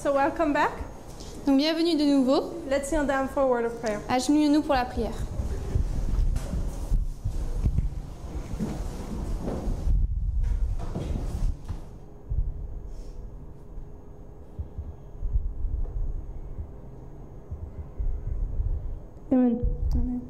So welcome back. Donc bienvenue de nouveau. Let's kneel down for a word of prayer. Agenouillons-nous pour la prière. Amen. Amen.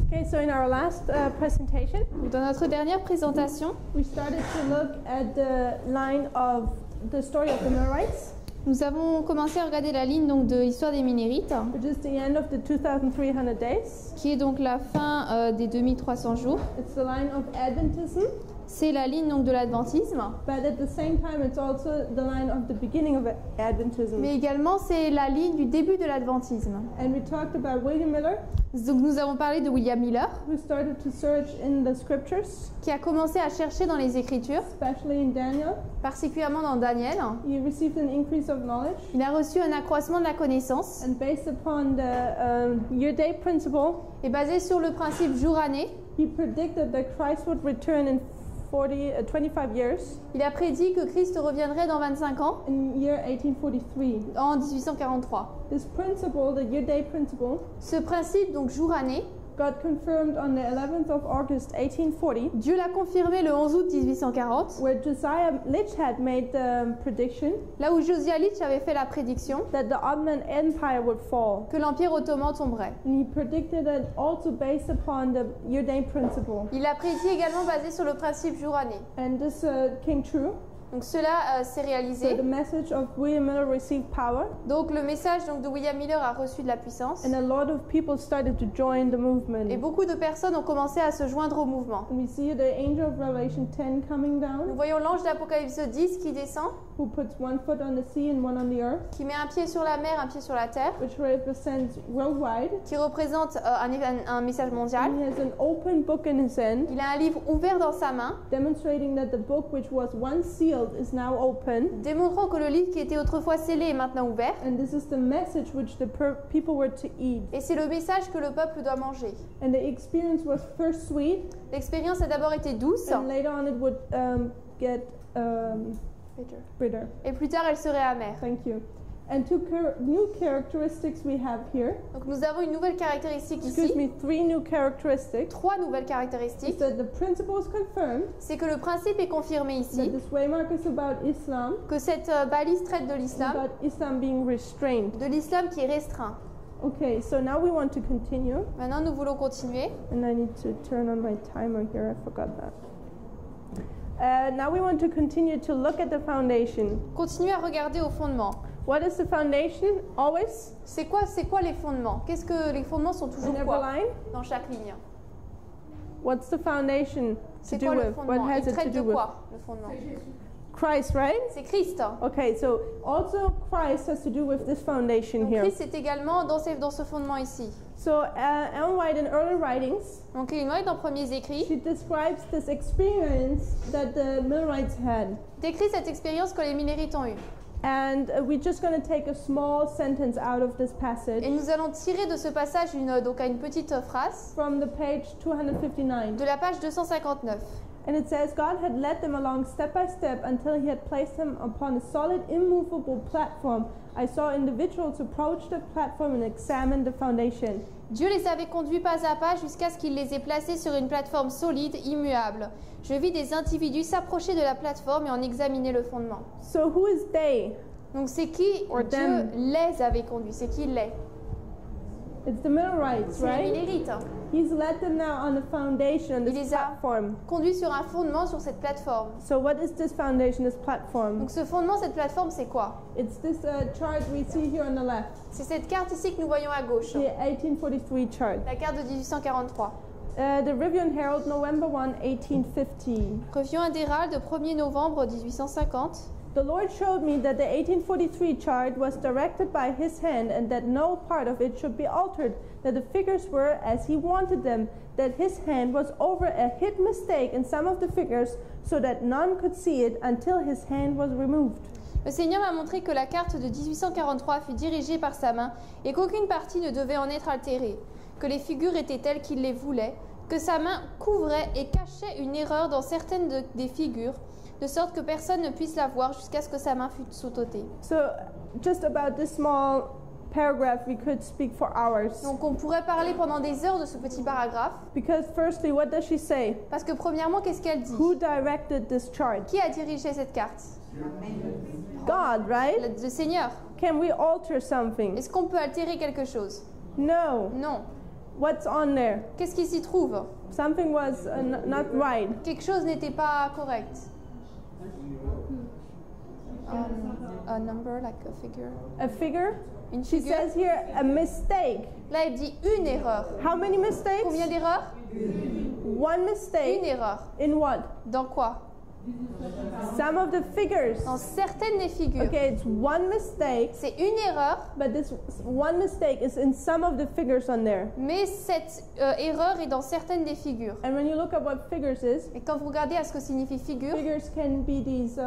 Okay, so in our last presentation, Dans notre dernière présentation, we started to look at the line of the story of the Millerites, nous avons commencé à regarder la ligne donc, de l'histoire des Minérites, which is the end of the 2,300 days. qui est donc la fin des 2300 jours. It's the line of Adventism, C'est la ligne donc, de l'Adventisme, but at the same time, it's also the line of the beginning of Adventism. mais également c'est la ligne du début de l'Adventisme. And we talked about William Miller, Donc nous avons parlé de William Miller, who started to search in the scriptures, qui a commencé à chercher dans les Écritures, especially in Daniel. particulièrement dans Daniel. He received an increase of knowledge, Il a reçu un accroissement de la connaissance, and based upon the year-day principle, et basé sur le principe jour-année, he predicted that Christ would return in 25 years, il a prédit que Christ reviendrait dans 25 ans, in year 1843. en 1843. This principle, the year-day principle, Ce principe, donc jour-année, got confirmed on the 11th of August 1840, Dieu l'a confirmé le 11 août 1840, where Josiah Litch had made the prediction là où Josiah Litch avait fait la prédiction that the Ottoman Empire would fall. que l'Empire ottoman tomberait. And he predicted it also based upon the year-day principle. Il l'a prédit également basé sur le principe jour-année. And this came true. Donc cela s'est So réalisé. the message of William Miller received power, Donc le message donc, de William Miller a reçu de la puissance. and a lot of people started to join the movement. Et beaucoup de personnes ont commencé à se joindre au mouvement. And we see the angel of Revelation 10 coming Nous down, voyons l'ange d'Apocalypse 10 qui descend, who puts one foot on the sea and one on the earth, qui met un pied sur la mer, un pied sur la terre, which represents worldwide. qui représente un message mondial. He has an open book in his hand, Il a un livre ouvert dans sa main, demonstrating that the book which was once sealed is now open. démontrant que le livre qui était autrefois scellé est maintenant ouvert. And this is the message which the people were to eat. Et c'est le message que le peuple doit manger. And the experience was first sweet, L'expérience a d'abord été douce, and later on it would get bitter. et plus tard elle serait amère. Thank you. And two new characteristics we have here. Donc nous avons une nouvelle caractéristique Excuse ici, me, three new characteristics. trois nouvelles Is caractéristiques. that the principle is confirmed, C'est que le principe est confirmé that ici, this waymark is about Islam, que cette balise traite de l'islam, about Islam being restrained. qui est restreint. Okay, so now we want to continue. Maintenant nous voulons continuer. And I need to turn on my timer here, I forgot that. Now we want to continue to look at the foundation. Continuez à regarder au fondement. What is the foundation? Always? C'est quoi les fondements? Qu'est-ce que les fondements sont toujours In every quoi line? dans chaque ligne? What's the foundation to C'est do quoi le with? What fondement? has Il it to traite de do with? quoi le fondement? Christ, right? C'est Christ. Okay, so also Christ has to do with this foundation Donc here. Christ est également dans ce fondement ici. So Ellen White in early writings, Donc Ellen White dans Premiers Écrits she describes this experience that the Millerites had. décrit cette expérience que les Millerites ont eue. And we're just going to take a small sentence out of this passage Et nous allons tirer de ce passage une petite phrase from the page 259. de la page 259. And it says, God had led them along step by step until he had placed them upon a solid, immovable platform. I saw individuals approach the platform and examine the foundation. Dieu les avait conduits pas à pas jusqu'à ce qu'il les ait placés sur une plateforme solide, immuable. Je vis des individus s'approcher de la plateforme et en examiner le fondement. So who is they? Donc c'est qui Or Dieu them. les avait conduits? C'est qui les? It's the Millerites, C'est les right? Millérites. He's led them now on the foundation, on Il this les a platform. conduits sur un fondement sur cette plateforme. So what is this foundation, this platform? Donc ce fondement, cette plateforme, c'est quoi? It's this chart we see here on the left, C'est cette carte ici que nous voyons à gauche. the 1843 chart. La carte de 1843. The Review and Herald, November 1, 1850. Revue Indérale de 1er novembre 1850. The Lord showed me that the 1843 chart was directed by His hand and that no part of it should be altered, that the figures were as He wanted them, that His hand was over a hidden mistake in some of the figures so that none could see it until His hand was removed. Le Seigneur m'a montré que la carte de 1843 fut dirigée par sa main et qu'aucune partie ne devait en être altérée, que les figures étaient telles qu'il les voulait, que sa main couvrait et cachait une erreur dans certaines des figures, de sorte que personne ne puisse la voir jusqu'à ce que sa main fût sautée. So just about this small paragraph we could speak for hours. Donc on pourrait parler pendant des heures de ce petit paragraphe, Because firstly, what does she say? parce que premièrement, qu'est-ce qu'elle dit? Who directed this chart? Qui a dirigé cette carte? God, right? Le Seigneur. Can we alter something? Est-ce qu'on peut altérer quelque chose? No. Non. What's on there? Qu'est-ce qui s'y trouve? Something was not right. Quelque chose n'était pas correct. A number, like a figure. A figure? Une She figure. says here a mistake. Là, elle dit une erreur. How many mistakes? Combien d'erreurs? One Une mistake. erreur. In what? Dans quoi? Some of the figures. Dans certaines des figures. Okay, it's one mistake, C'est une erreur, but this one mistake is in some of the figures on there. mais cette erreur est dans certaines des figures. And when you look at what figures is, Et quand vous regardez à ce que signifie figure, figures can be these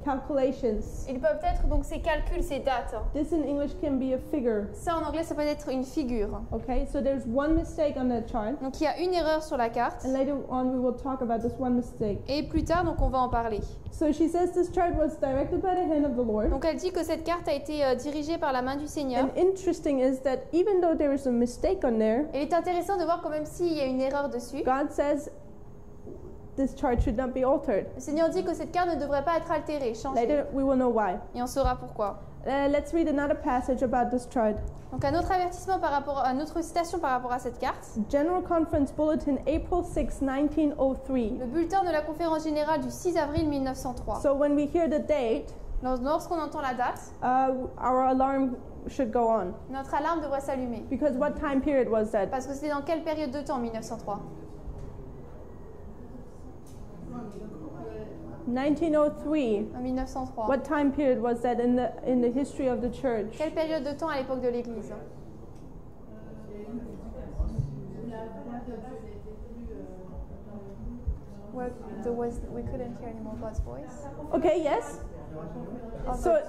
calculations. ils peuvent être donc ces calculs, ces dates. This in English can be a figure. Ça en anglais, ça peut être une figure. Okay, so there's one mistake on that chart, Donc il y a une erreur sur la carte. and later on we will talk about this one mistake. Et plus tard, donc on va en parler. So she says this chart was directed by the hand of the Lord. Donc elle dit que cette carte a été dirigée par la main du Seigneur. And interesting is that even though there is a mistake on there, Et il est intéressant de voir quand même s'il y a une erreur dessus. God says this chart should not be altered. Le Seigneur dit que cette carte ne devrait pas être altérée, changée. Later we will know why. Et on saura pourquoi. Let's read another passage about this chart. Donc un autre avertissement par rapport à une autre citation par rapport à cette carte. General Conference Bulletin, April 6, 1903. Le bulletin de la conférence générale du 6 avril 1903. So when we hear the date, Lorsqu'on entend la date, our alarm should go on. notre alarme devrait s'allumer. Because what time period was that? Parce que c'était dans quelle période de temps 1903? 1903. En 1903. What time period was that in the history of the church? Quelle période de temps à l'époque de l'Église? We couldn't hear anymore God's voice. Okay, yes. Of So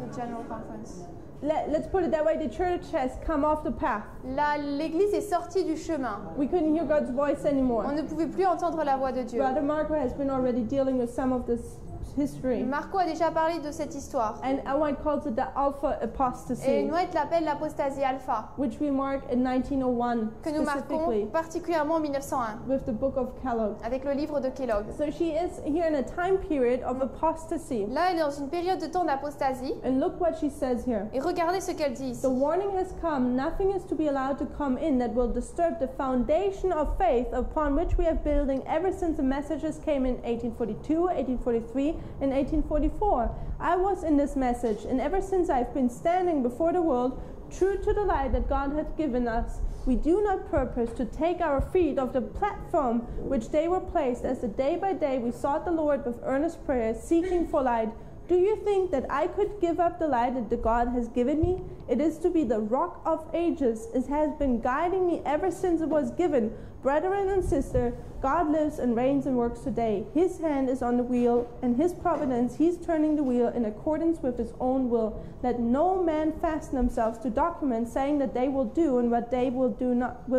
the General Conference. let's put it that way. The church has come off the path. L'Église est sortie du chemin. We couldn't hear God's voice On anymore. ne pouvait plus entendre la voix de Dieu. Brother Marco has been already dealing with some of this history. Marco a déjà parlé de cette histoire. And White calls it the alpha Et apostasy, White l'appelle l'apostasie alpha, which we mark in 1901 que nous marquons specifically particulièrement en 1901, with the book of Kellogg. avec le livre de Kellogg. So she is here in a time period of apostasy. Là, elle est dans une période de temps d'apostasie. And look what she says here. Et regardez ce qu'elle dit ici. The warning has come, nothing is to be allowed to come in that will disturb the foundation of faith upon which we have building ever since the messages came in 1842, 1843, and 1844. I was in this message, and ever since I've been standing before the world, true to the light that God hath given us. We do not purpose to take our feet off the platform which they were placed, as the day by day we sought the Lord with earnest prayer, seeking for light. Do you think that I could give up the light that God has given me? It is to be the rock of ages. It has been guiding me ever since it was given. Brethren and sister, God lives and reigns and works today. His hand is on the wheel, and His providence, He's turning the wheel in accordance with His own will. Let no man fasten themselves to documents saying that they will do and what they will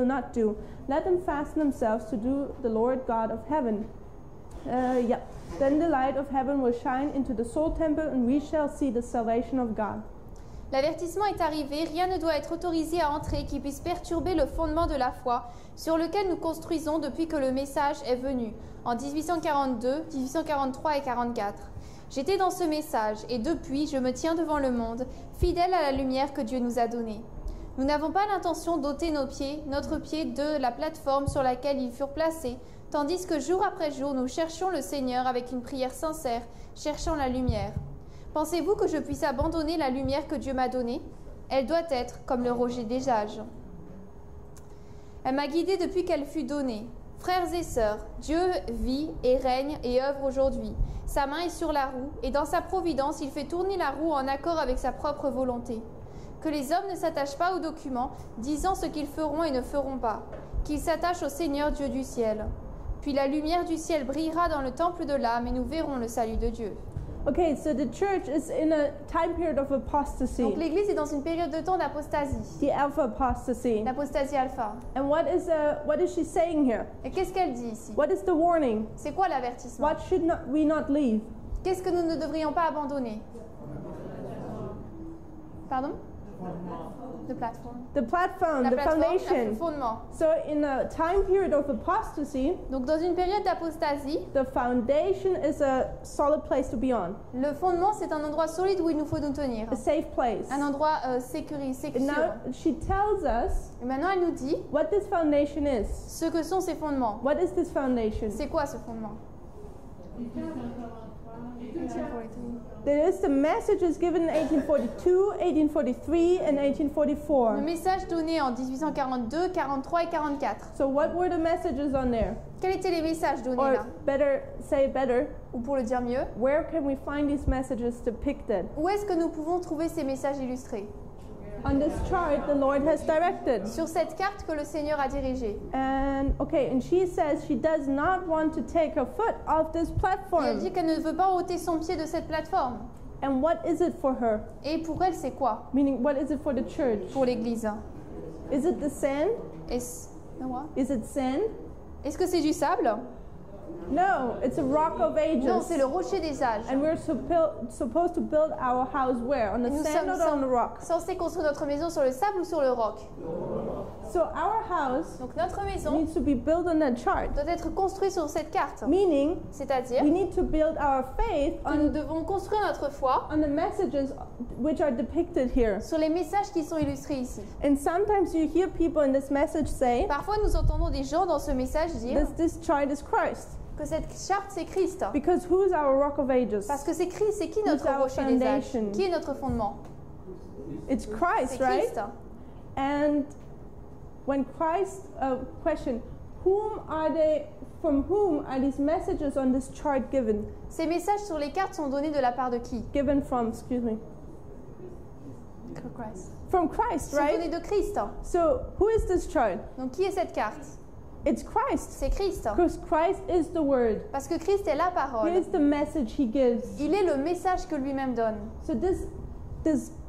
not do. Let them fasten themselves to do the Lord God of heaven. Then the light of heaven will shine into the soul temple, and we shall see the salvation of God. L'avertissement est arrivé, rien ne doit être autorisé à entrer qui puisse perturber le fondement de la foi sur lequel nous construisons depuis que le message est venu, en 1842, 1843 et 44. J'étais dans ce message et depuis, je me tiens devant le monde, fidèle à la lumière que Dieu nous a donnée. Nous n'avons pas l'intention d'ôter notre pied de la plateforme sur laquelle ils furent placés, tandis que jour après jour, nous cherchions le Seigneur avec une prière sincère, cherchant la lumière. Pensez-vous que je puisse abandonner la lumière que Dieu m'a donnée? Elle doit être comme le rocher des âges. Elle m'a guidée depuis qu'elle fut donnée. Frères et sœurs, Dieu vit et règne et œuvre aujourd'hui. Sa main est sur la roue, et dans sa providence, il fait tourner la roue en accord avec sa propre volonté. Que les hommes ne s'attachent pas aux documents, disant ce qu'ils feront et ne feront pas. Qu'ils s'attachent au Seigneur Dieu du ciel. Puis la lumière du ciel brillera dans le temple de l'âme, et nous verrons le salut de Dieu. Okay, so the church is in a time period of apostasy, Donc l'Église est dans une période de temps d'apostasie, the alpha apostasy. d'apostasie alpha. And what is she saying here? Et qu'est-ce qu'elle dit ici? What is the warning? C'est quoi l'avertissement? What should we not leave? Qu'est-ce que nous ne devrions pas abandonner? Pardon? The platform. The platform, La the plateforme, le foundation. fondement. So in a time period of apostasy, Donc dans une période d'apostasie, the foundation is a solid place to be on, le fondement c'est un endroit solide où il nous faut nous tenir. a safe place. Un endroit sécurisé. And now she tells us Et maintenant elle nous dit what this foundation is. ce que sont ces fondements. What is this foundation? C'est quoi ce fondement? There is the messages given in 1842, 1843, and Le 1844. message donné en 1842, 43 et 44. So what were the messages on there? Quels étaient les messages donnés Or là? better, Ou pour le dire mieux, where can we find these messages depicted? où est-ce que nous pouvons trouver ces messages illustrés? On this chart, the Lord has directed. Sur cette carte que le Seigneur a dirigée. And she says she does not want to take her foot off this Et elle platform. dit qu'elle ne veut pas ôter son pied de cette plateforme. And what is it for her? Et pour elle, c'est quoi? Meaning, what is it for the church? Pour l'Église. Is it the sand? Est-ce Is it sand? que c'est du sable? No, it's a rock of ages. Non, c'est le rocher des âges. And we're supposed to build our house where? On the Et nous sand sommes or on the rock? censés construire notre maison sur le sable ou sur le roc. So our house Donc notre maison needs to be built on that chart. doit être construite sur cette carte. Meaning, C'est-à-dire we need to build our faith que nous on devons construire notre foi the messages which are depicted here. sur les messages qui sont illustrés ici. And sometimes you hear people in this message say, Parfois, nous entendons des gens dans ce message dire this chart is Christ. que cette charte, c'est Christ. Because who's our rock of ages? Parce que c'est Christ, c'est qui notre Who's our rocher des âges? foundation? Qui est notre fondement? It's C'est Christ, right? Christ. And when Christ, question, from whom are these messages on this chart given? Ces messages sur les cartes sont donnés de la part de qui? Given from, excuse me, Christ. from Christ, Sont donnés right? de Christ. So who is this chart? Donc qui est cette carte? It's Christ. C'est Christ. Because Christ is the word. Parce que Christ est la parole. Here's the message he gives. Il est le message que lui-même donne. So this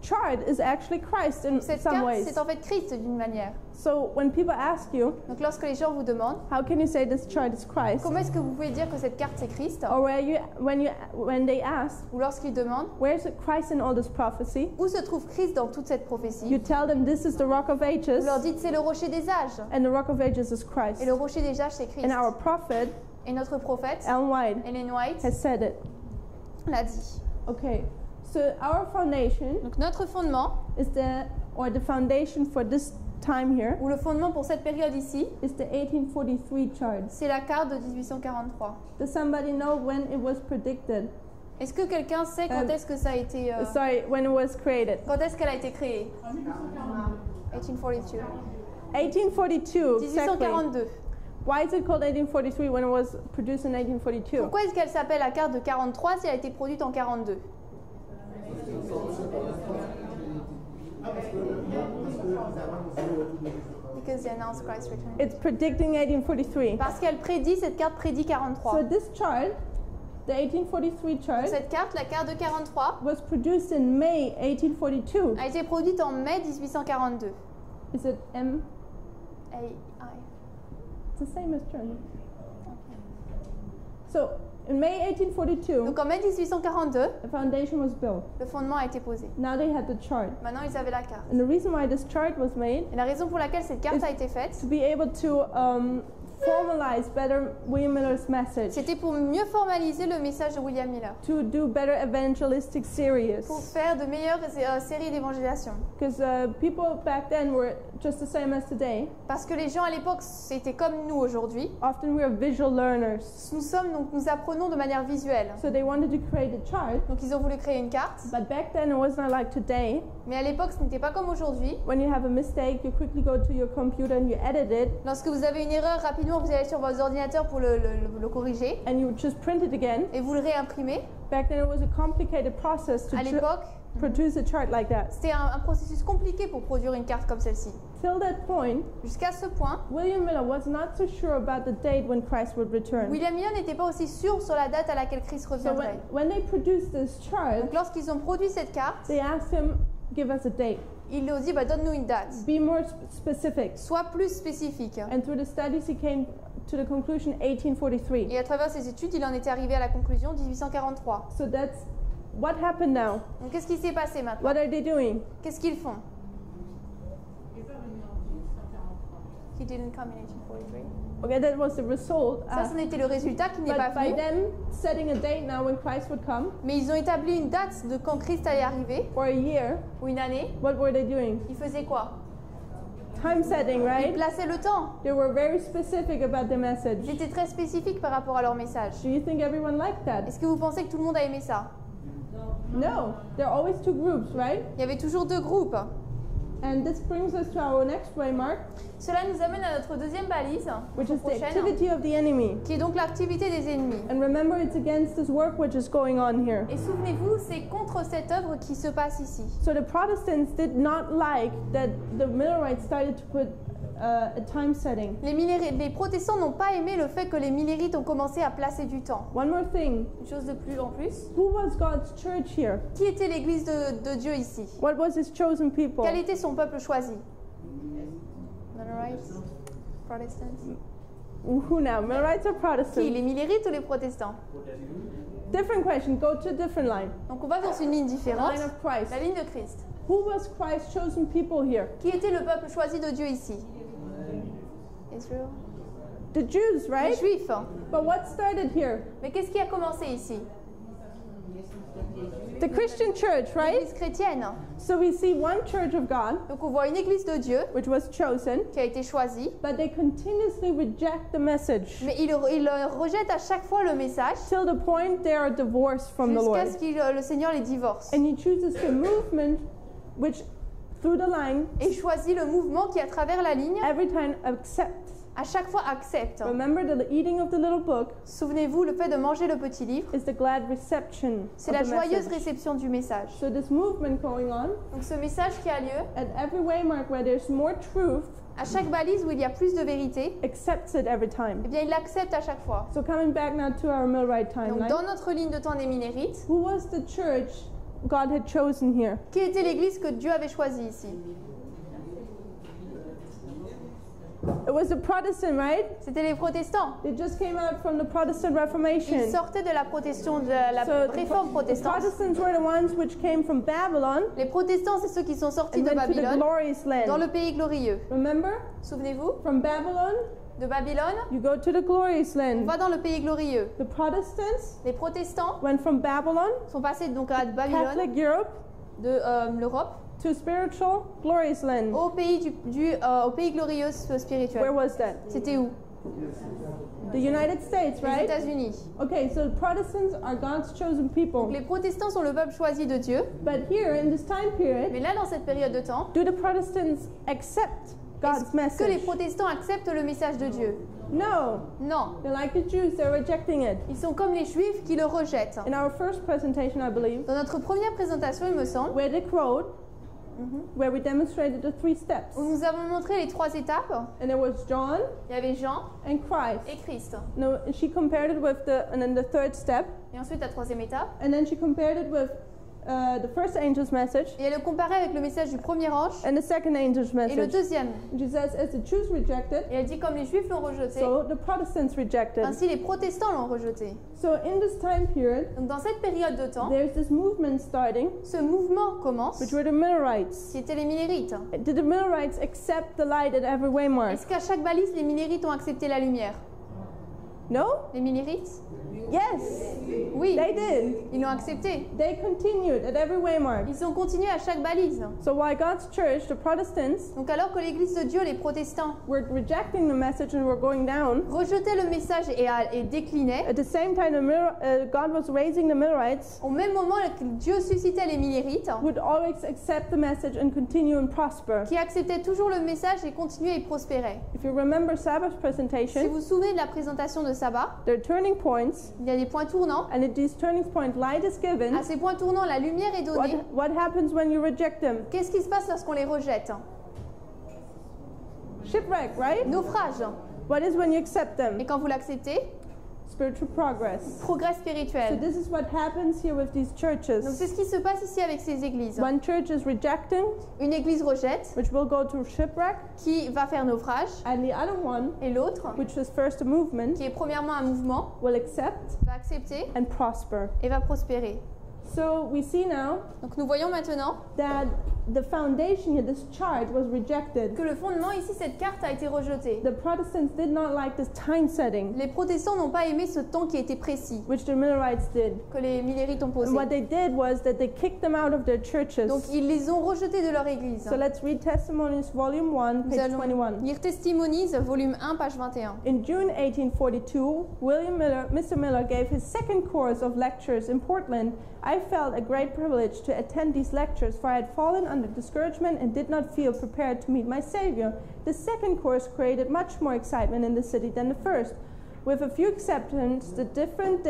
chart is actually Christ in Cette some carte, ways. c'est en fait Christ d'une manière. So when people ask you, Donc lorsque les gens vous demandent how can you say this chart is Christ? comment est-ce que vous pouvez dire que cette carte c'est Christ, Or when they ask, ou lorsqu'ils demandent where's Christ in all this prophecy? où se trouve Christ dans toute cette prophétie, You tell them this is the rock of ages, vous leur dites c'est le rocher des âges. and the rock of ages is Christ. Et le rocher des âges c'est Christ. And our prophet, Et notre prophète, Ellen White, Ellen White, has said it. l'a dit. Okay, so our foundation Donc notre fondement, is the foundation for this time here ou le fondement pour cette période ici, is the 1843 chart. c'est la carte de 1843. Does somebody know when it was predicted? Est-ce que quelqu'un sait quand est-ce que ça a été, Sorry, when it was created. quand est-ce qu'elle a été créée? 1842. 1842, exactly. 1842. Why is it called 1843 when it was produced in 1842? Pourquoi est-ce qu'elle s'appelle la carte de 43 si elle a été produite en 42? Because they announced Christ's return. It's predicting 1843. Parce qu'elle prédit, cette carte prédit 43. So this chart, the 1843 chart, Cette carte, la carte de 43, was produced in May 1842. a été produite en mai 1842. Is it M? AI. It's the same as German. So in May 1842, Donc en mai 1842, the foundation was built. le fondement a été posé. Now they had the chart. Maintenant, ils avaient la carte. And the reason why this chart was made Et la raison pour laquelle cette carte a été faite, to be able to formalize better William Miller's message, c'était pour mieux formaliser le message de William Miller, to do better evangelistic series. pour faire de meilleures séries d'évangélisation. Because people back then were just the same as today. Parce que les gens à l'époque, c'était comme nous aujourd'hui. Often we are visual learners. Nous apprenons de manière visuelle. So they wanted to create a chart. Donc ils ont voulu créer une carte, But back then it was not like today. mais à l'époque, ce n'était pas comme aujourd'hui. When you have a mistake, you quickly go to your computer and you edit it, Lorsque vous avez une erreur, rapidement, vous allez sur vos ordinateurs pour le corriger and you just print it again. et vous le réimprimez. Back then, it was a complicated process to À l'époque, produce a chart like that. c'était un processus compliqué pour produire une carte comme celle-ci. Till that point, Jusqu'à ce point, William Miller was not so sure about the date when Christ would return. William Miller n'était pas aussi sûr sur la date à laquelle Christ So reviendrait. when they produced this chart, Donc lorsqu'ils ont produit cette carte, they asked him, give us a date. ils lui ont dit donne-nous une date. Be more specific. Sois plus spécifique. And through the studies, he came to the conclusion 1843. Et à travers ses études, il en était arrivé à la conclusion 1843. So that's what happened now. Donc qu'est-ce qui s'est passé maintenant? What are they doing? Qu'est-ce qu'ils font? He didn't come in 1843. Okay, that was the result. Ça, ce n'était le résultat qui n'est pas But by venu. them setting a date now when Christ would come, Mais ils ont établi une date de quand Christ allait arriver, or a year, ou une année. what were they doing? Ils faisaient quoi? Time setting, Ils right? plaçaient le temps. They were very specific about the message. Ils étaient très spécifiques par rapport à leur message. Do you think everyone liked that? Est-ce que vous pensez que tout le monde a aimé ça? No. There are always two groups, right? Il y avait toujours deux groupes. And this brings us to our next waymark, Cela nous amène à notre deuxième balise, which is the prochaine, activity of the enemy. qui est donc l'activité des ennemis. And remember, it's against this work which is going on here. Et souvenez-vous, c'est contre cette œuvre qui se passe ici. So the Protestants did not like that the Millerites started to put a time setting. Les protestants n'ont pas aimé le fait que les millérites ont commencé à placer du temps. One more thing. Une chose de plus en plus. Who was God's church here? Qui était l'église de Dieu ici? What was his chosen people? Quel était son peuple choisi? Millerites? Protestants? Who now? Millerites or Qui? Protestants? Les millérites ou les protestants? Different question. Go to a different line. Donc on va dans une ligne différente. Line of Christ. La ligne de Christ. Who was Christ's chosen people here? Qui était le peuple choisi de Dieu ici? Israël. The Jews, Les right? Juifs. But what started here? Mais qu'est-ce qui a commencé ici? The Christian church, right? L'église chrétienne. So we see one church of God, Donc on voit une église de Dieu which was chosen, qui a été choisie, but they continuously reject the message mais il rejette à chaque fois le message till the point they are divorced from the jusqu'à Lord. ce que le Seigneur les divorce. And he chooses the movement which, through the line, Et choisit le mouvement qui, à travers la ligne, every time accepts. à chaque fois accepte. Remember, the eating of the little book Souvenez-vous, le fait de manger le petit livre, is the glad reception c'est of la the joyeuse message. réception du message. So this movement going on, Donc ce message qui a lieu, at every waymark where there's more truth, à chaque balise où il y a plus de vérité, accepts it every time. eh bien il l'accepte à chaque fois. So coming back now to our Millwright Donc timeline, dans notre ligne de temps des Millérites, who was the church God had chosen here? qui était l'église que Dieu avait choisie ici? It was the Protestant, right? C'était les protestants. They just came out from the Protestant Ils Reformation. sortaient de la de la So réforme the protestante. Protestants were the ones which came from Babylon Les protestants, c'est ceux qui sont sortis and de went to the Babylone glorious dans land. le pays glorieux. Remember? Souvenez-vous, From Babylon, de Babylone, you go to the glorious on land. va dans le pays glorieux. The Protestants Les protestants went from Babylon, sont passés donc à Babylone, Catholic Europe, de l'Europe, to spiritual glorious land. au pays au pays glorieux Where spirituel. was that? C'était où? The United States, Les right? États-Unis. Okay, so the Protestants are God's chosen people. Donc les protestants sont le peuple choisi de Dieu. But here in this time period, Mais là, dans cette période de temps, do the Protestants accept God's est-ce que les message? protestants acceptent le message de Dieu? No. Non. They're like the Jews, they're rejecting it. Ils sont comme les juifs qui le rejettent. In our first presentation, I believe, Dans notre première présentation, il me semble, where Dick wrote, where we demonstrated the 3 steps. où nous avons montré les 3 étapes, And there was John il y avait Jean and Christ. et Christ. No, and she compared it with and then the 3rd step, Et ensuite, la 3e étape. and then she compared it with the first angel's message Et elle le comparait avec le message du premier ange and the second angel's et le message. deuxième. She says, as the Jews rejected, Et elle dit comme les juifs l'ont rejeté, so the Protestants rejected. ainsi les protestants l'ont rejeté. So in this time period, Donc dans cette période de temps, there's this movement starting, ce mouvement commence, which were the Millerites. qui étaient les Millérites. Did the Millerites accept the light at every waymark? Est-ce qu'à chaque balise, les Millérites ont accepté la lumière? No? Les Millérites? Yes, Oui, they did. ils l'ont accepté. They continued at every waymark. Ils ont continué à chaque balise. So while God's church, the Protestants, Donc alors que l'Église de Dieu, les protestants, were rejecting the message and were going down, rejetaient le message et déclinaient, at the same time God was raising the Millerites, au même moment que Dieu suscitait les Millérites, would always accept the message and continue and prosper. qui acceptaient toujours le message et continuaient et prospéraient. If you remember Sabbath Si presentation, vous vous souvenez de la présentation de sabbat. There are turning points, Il y a des points tournants. and at these turning points, light is given. À ces points tournants, la lumière est donnée. What happens when you reject them? Qu'est-ce qui se passe lorsqu'on les rejette? Shipwreck, right? Naufrage. What is when you accept Et them? quand vous l'acceptez, Spiritual progress. progrès So spirituel. this is what happens here with these Donc churches. c'est ce qui se passe ici avec ces églises. One church is rejecting, Une église rejette, which will go to shipwreck, qui va faire naufrage, and the other one, et l'autre, which was first a movement, qui est premièrement un mouvement, will accept va accepter and prosper. et va prospérer. So we see now Donc nous voyons maintenant that the foundation here, this chart, was rejected. que le fondement ici, cette carte a été rejetée. The Protestants did not like this time setting, Les protestants n'ont pas aimé ce temps qui était précis, which the Millerites did. que les Millérites ont posé. And what they did was that they kicked them out of their churches. Donc ils les ont rejetés de leur église. So let's read Testimonies, Volume 1, Nous page allons 21. lire Testimonies, volume 1, page 21. In June 1842, Mr. Miller gave his second course of lectures in Portland. I felt a great privilege to attend these lectures, for I had fallen under discouragement and did not feel prepared to meet my Savior. The second course created much more excitement in the city than the first. With a few exceptions, the different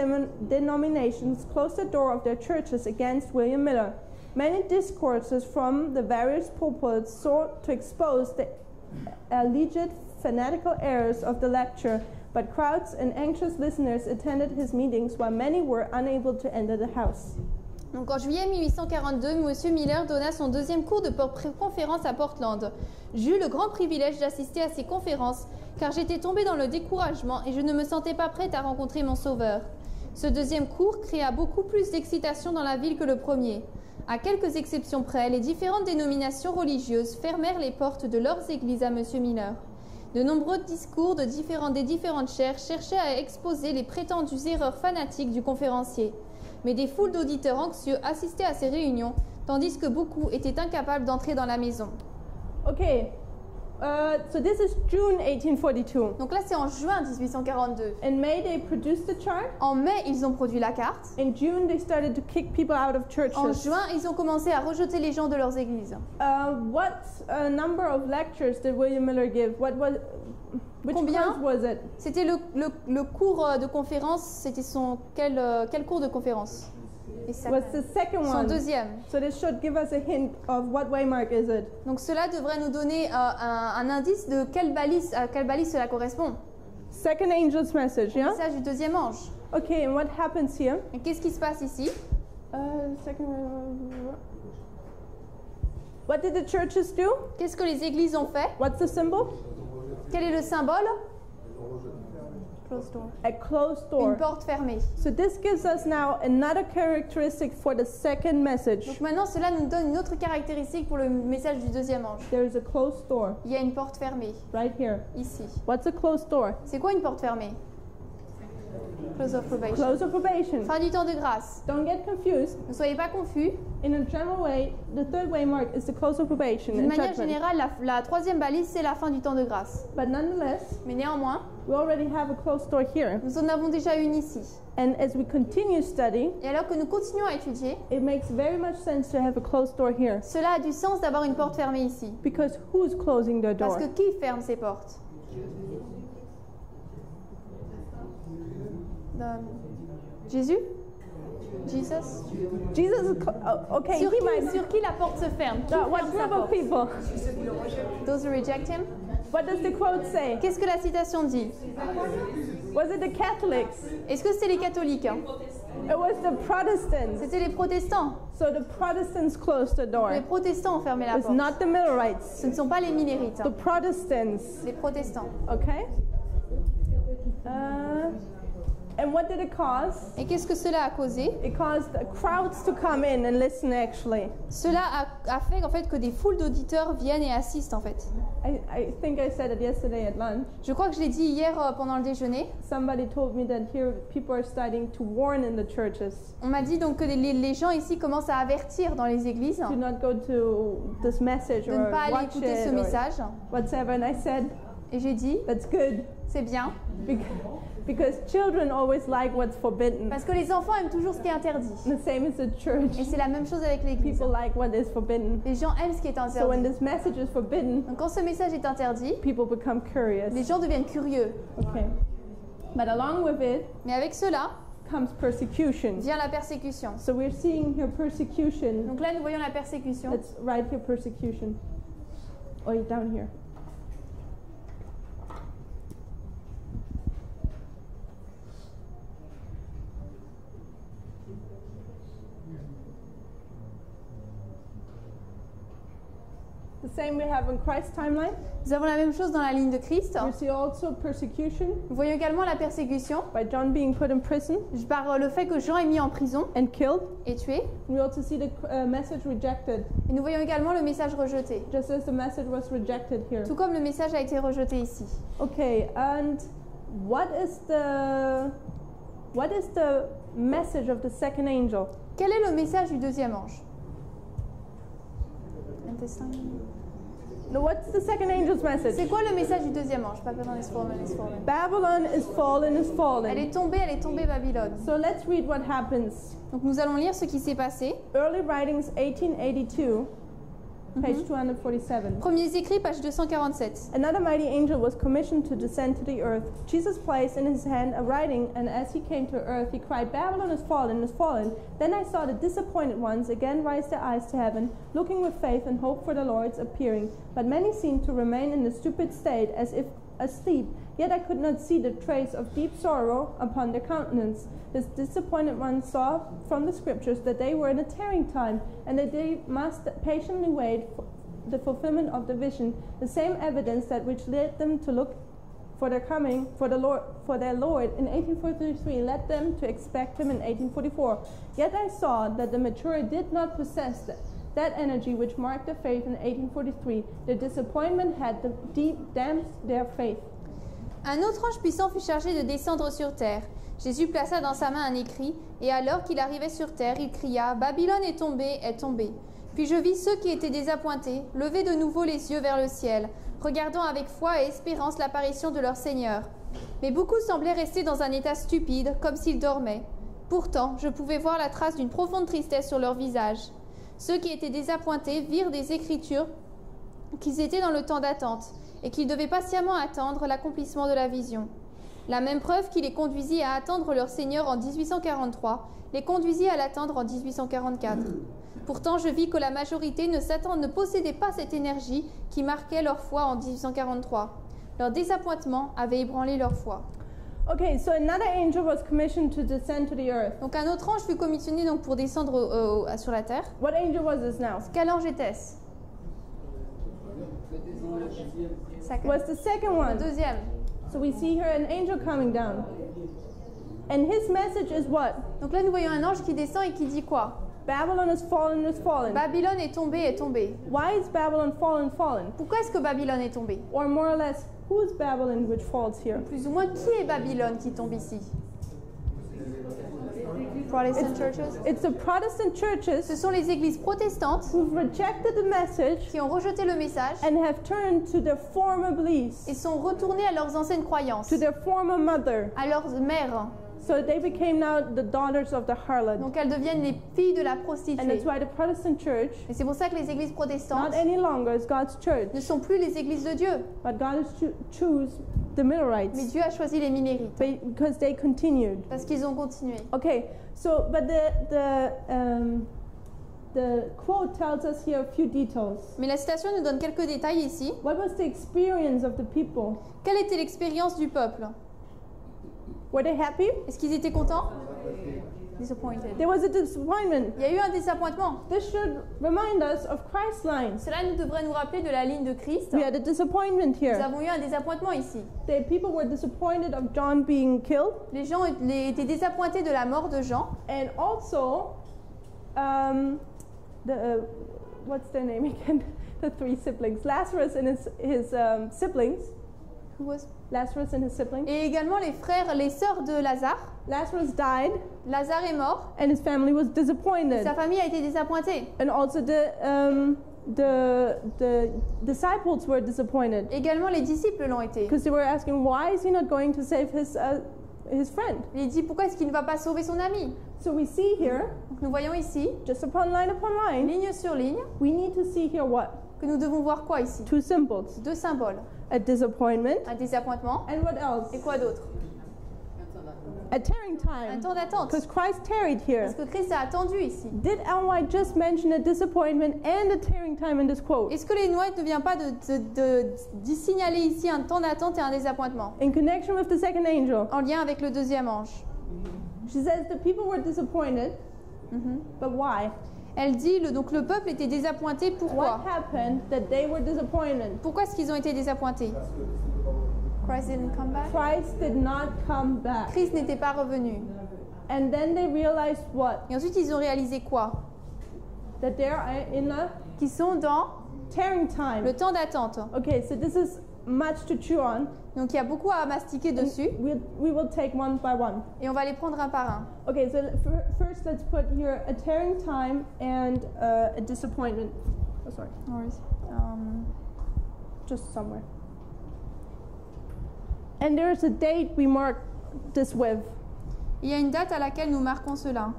denominations closed the door of their churches against William Miller. Many discourses from the various pulpits sought to expose the alleged fanatical errors of the lecture, but crowds and anxious listeners attended his meetings while many were unable to enter the house. Donc en juillet 1842, M. Miller donna son deuxième cours de conférence à Portland. J'eus le grand privilège d'assister à ces conférences car j'étais tombée dans le découragement et je ne me sentais pas prête à rencontrer mon Sauveur. Ce deuxième cours créa beaucoup plus d'excitation dans la ville que le premier. À quelques exceptions près, les différentes dénominations religieuses fermèrent les portes de leurs églises à M. Miller. De nombreux discours des différentes chaires cherchaient à exposer les prétendues erreurs fanatiques du conférencier. Mais des foules d'auditeurs anxieux assistaient à ces réunions, tandis que beaucoup étaient incapables d'entrer dans la maison. Okay, so this is June 1842. Donc là, c'est en juin 1842. In May, they produced the chart. En mai, ils ont produit la carte. In June, they started to kick people out of En churches. juin, ils ont commencé à rejeter les gens de leurs églises. What number of lectures did William Miller give? Which Combien? course was it? C'était le cours de conférence, c'était quel cours de conférence? Et ça- Was the second Son one? deuxième. So this should give us a hint of what waymark is it? Donc cela devrait nous donner un indice de à quelle balise cela correspond. Second angel's message, Le yeah? message du deuxième ange. Okay, and what happens here? Et qu'est-ce qui se passe ici? What did the churches do? Qu'est-ce que les églises ont fait? What's the symbol? Quel est le symbole? A closed Une door. porte fermée. So this gives us now another characteristic for the second message. Donc maintenant, cela nous donne une autre caractéristique pour le message du deuxième ange. There is a closed door Il y a une porte fermée, right here. ici. What's a closed door? C'est quoi une porte fermée? Close of probation. Close of probation. Fin du temps de grâce. Don't get confused. Ne soyez pas confus. In a general way, the third waymark is the close of probation D'une and manière judgment. générale, la troisième balise, c'est la fin du temps de grâce. But nonetheless, Mais néanmoins, we already have a closed door here. nous en avons déjà une ici. And as we continue studying, Et alors que nous continuons à étudier, it makes very much sense to have a closed door here. cela a du sens d'avoir une porte fermée ici. Because who's closing the Parce door? que qui ferme ces portes? Jésus? Jesus? Jesus is okay. Sur He might. sur qui la porte se ferme? Qui What ferme sa group of porte? people? Those who reject him? What does the quote say? Qu'est-ce que la citation dit? Was it the Catholics? Est-ce que c'est les catholiques? It was the Protestants. C'était les protestants. So the Protestants closed the door. Les protestants ont fermé la It's porte. not the Millerites. Ce ne sont pas les millérites, The Protestants. les protestants. Okay. And what did it cause? Et qu'est-ce que cela a causé? It caused crowds to come in and listen. Actually, Cela a fait en fait que des foules d'auditeurs viennent et assistent en fait. I think I said it yesterday at lunch. Je crois que je l'ai dit hier pendant le déjeuner. Somebody told me that here people are starting to warn in the churches. On m'a dit donc que les gens ici commencent à avertir dans les églises Do not go to this message de or ne pas aller watch écouter ce it or message. whatever. And I said, Et j'ai dit, that's good c'est bien, because children always like what's forbidden. parce que les enfants aiment toujours ce qui est interdit. The same as the church. Et c'est la même chose avec l'église. People like what is forbidden. Les gens aiment ce qui est So when interdit. this message is forbidden, Donc quand ce message est interdit, people become curious. les gens deviennent curieux. Okay. But along with it Mais avec cela comes persecution. vient la persécution. So we're seeing here persecution. Donc là, nous voyons la persécution. Let's write here persecution. Oh, down here. The same we have in Christ's timeline. Nous avons la même chose dans la ligne de Christ. We see also persecution Nous voyons également la persécution by John being put in prison par le fait que Jean est mis en prison and killed. et tué. We also see the message rejected, Et nous voyons également le message rejeté, just as the message was rejected here. tout comme le message a été rejeté ici. Okay, and what is the message of the second angel? Quel est le message du deuxième ange? No, what's the second angel's message? C'est quoi le message du deuxième ange? Babylon is fallen, is fallen. Babylon is fallen, is Elle fallen. est tombée Babylone. So let's read what happens. Donc nous allons lire ce qui s'est passé. Early Writings 1882, page 247. Premiers écrits, page 247. Another mighty angel was commissioned to descend to the earth. Jesus placed in his hand a writing, and as he came to earth, he cried, Babylon is fallen, is fallen. Then I saw the disappointed ones again raise their eyes to heaven, looking with faith and hope for the Lord's appearing. But many seemed to remain in a stupid state, as if asleep. Yet I could not see the trace of deep sorrow upon their countenance. The disappointed ones saw from the scriptures that they were in a tarrying time, and that they must patiently wait for the fulfillment of the vision, the same evidence that which led them to look for their coming for their Lord in 1843 led them to expect him in 1844. Yet I saw that the mature did not possess that energy which marked their faith in 1843. Their disappointment had damped their faith. Un autre ange puissant fut chargé de descendre sur terre. Jésus plaça dans sa main un écrit, et alors qu'il arrivait sur terre, il cria « Babylone est tombée, est tombée ». Puis je vis ceux qui étaient désappointés lever de nouveau les yeux vers le ciel, regardant avec foi et espérance l'apparition de leur Seigneur. Mais beaucoup semblaient rester dans un état stupide, comme s'ils dormaient. Pourtant, je pouvais voir la trace d'une profonde tristesse sur leur visage. Ceux qui étaient désappointés virent des Écritures qu'ils étaient dans le temps d'attente, et qu'ils devaient patiemment attendre l'accomplissement de la vision. La même preuve qui les conduisit à attendre leur Seigneur en 1843 les conduisit à l'attendre en 1844. Pourtant, je vis que la majorité ne possédait pas cette énergie qui marquait leur foi en 1843. Leur désappointement avait ébranlé leur foi. Okay, so another angel was commissioned to descend to the earth. Donc un autre ange fut commissionné donc, pour descendre sur la terre. What angel was this now? Quel ange était-ce? Was the second Le one. deuxième. So we see here an angel coming down. And his message is what? Donc là, nous voyons un ange qui descend et qui dit quoi? Babylon is fallen, is fallen. Babylone est tombée, est tombée. Why is Babylon fallen, fallen? Pourquoi est-ce que Babylone est tombée? Or more or less, who's Babylon which falls here? Plus ou moins, qui est Babylone qui tombe ici? Protestant churches. It's the Protestant churches Ce sont les églises protestantes who've rejected the message qui ont rejeté le message and have turned to their former beliefs, et sont retournées à leurs anciennes croyances, to their former mother. à leurs mères. So they became now the daughters of the harlot. Donc elles deviennent les filles de la And that's prostituée. why the Protestant church Et c'est pour ça que les églises protestantes not any longer is God's church, ne sont plus les églises de Dieu. but God has choose the Mais Millerites Dieu a choisi les Millérites because they continued. parce qu'ils ont continué. Okay, so but the quote tells us here a few details. Mais la citation nous donne quelques détails ici. What was the experience of the people? Quelle était l'expérience du peuple? Were they happy? Est-ce qu'ils étaient contents? Disappointed. There was a disappointment. Il y a eu un désappointement. This should remind us of Christ's lines. Cela devrait nous rappeler de la ligne de Christ. We had a disappointment Nous here. avons eu un désappointement ici. The people were disappointed of John being killed, Les gens étaient désappointés de la mort de Jean. and also what's their name again? The three siblings, Lazarus and his siblings. Lazarus and his siblings. Et également les sœurs de Lazare. Lazarus died, Lazare est mort. and his family was disappointed. Sa famille a été désappointée. And also the disciples were disappointed Également les disciples l'ont été. because they were asking, why is he not going to save his friend? Il dit pourquoi est-ce qu'il ne va pas sauver son ami? So we see here, Donc nous voyons ici, just upon line, ligne sur ligne, we need to see here what? que nous devons voir quoi ici? Two symbols, Deux symboles. a disappointment, Un désappointement and what else? et quoi d'autre? A tearing Un time. temps d'attente. Because Christ tarried here. Parce que Christ a attendu ici. Did Ellen White just mention a disappointment and a tearing time in this quote? Est-ce que Ellen White ne vient pas d'y signaler ici un temps d'attente et un désappointement In connection with the second angel. en lien avec le deuxième ange? She says the people were disappointed, but why? Elle dit, donc le peuple était désappointé. Pourquoi? What happened that they were disappointed? Pourquoi est-ce qu'ils ont été désappointés? Christ didn't come back. Christ did not come back. Christ n'était pas revenu. And then they realized what? Et ensuite, ils ont réalisé quoi? That they are in a Qu'ils sont dans tearing time. le temps d'attente. Okay, so this is much to chew on. Donc il y a beaucoup à mastiquer dessus We will take one by one. et on va les prendre un par un. Okay, so first let's put here a tearing time and a disappointment. Oh, sorry, just somewhere. And there's a date we mark this with. Il y a une date à laquelle nous marquons cela.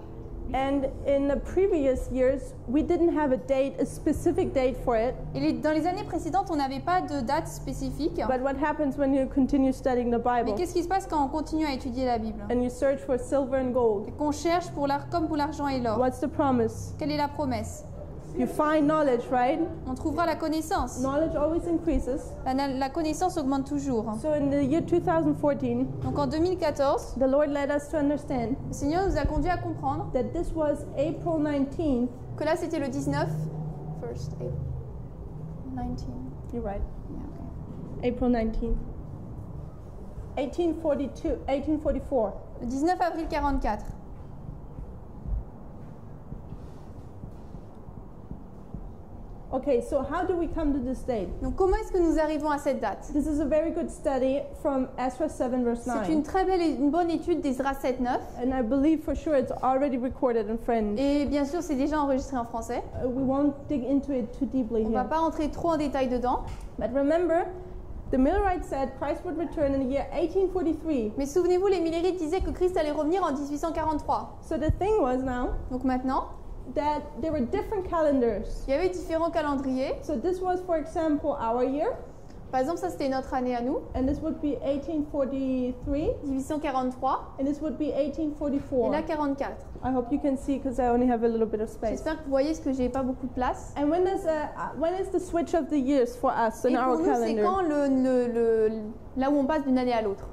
And in the previous years, we didn't have a date, a specific date for it. Et dans les années précédentes, on n'avait pas de date spécifique. But what happens when you continue studying the Mais Bible qu'est-ce qui se passe quand on continue à étudier la Bible? and you search for silver and gold? Et qu'on cherche comme pour l'argent et l'or. What's the promise? Quelle est la promesse? You find knowledge, right? On trouvera la connaissance. Knowledge always increases. La connaissance augmente toujours. So in the year 2014, Donc en 2014, the Lord led us to understand le Seigneur nous a conduit à comprendre that this was April 19th. que là c'était le 19. First April 19. You're right. Yeah, okay. April 19th. 1844. Le 19 avril 44. Okay, so how do we come to this date? Donc comment est-ce que nous arrivons à cette date? This is a very good study from Ezra 7 verse C'est une 9. très belle, une bonne étude d'Esdras 7-9. And I believe for sure it's already recorded in French. Et bien sûr, c'est déjà enregistré en français. We won't dig into it too deeply On ne va here. pas entrer trop en détail dedans. But remember, the Millerites said Christ would return in the year 1843. Mais souvenez-vous, les Millérites disaient que Christ allait revenir en 1843. So the thing was now Donc maintenant, that there were different calendars. il y avait différents calendriers. So this was, for example, our year, Par exemple, ça c'était notre année à nous, and this would be 1843, 1843, and this would be et 1844. là 44. I hope you can see because I only have a little bit of space. J'espère que vous voyez ce que j'ai pas beaucoup de place. And when is the switch of the years for us in Et our pour nous, c'est calendar? quand là où on passe d'une année à l'autre?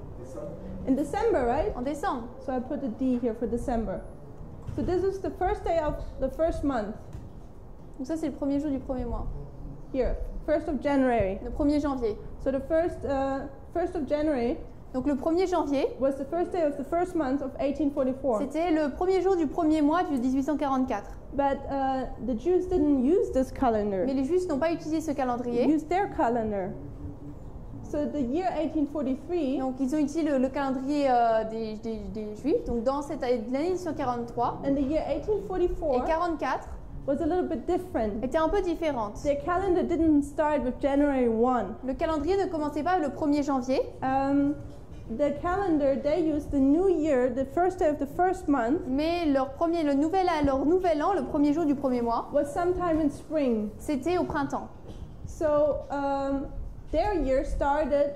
In December, right? En décembre. So I put a D here for December. So this is the first day of the first month. Donc ça c'est le premier jour du premier mois, Here, 1st of January. le 1er janvier. So the first of January Donc le 1er janvier, was the first day of the first month of 1844. c'était le premier jour du premier mois de 1844. But the Jews didn't use this calendar. Mais les Juifs n'ont pas utilisé ce They calendrier. used their calendar. So the year 1843 Donc ils ont utilisé le calendrier des Juifs. Donc dans l'année 1843 and the year et 1844 44 was a little bit different. étaient un peu différentes. Their calendar didn't start with January 1. Le calendrier ne commençait pas le 1er janvier. The calendar, they used the new year, the first day of the first month, Mais leur nouvel an, le premier jour du premier mois, was sometime in spring. c'était au printemps. So their year started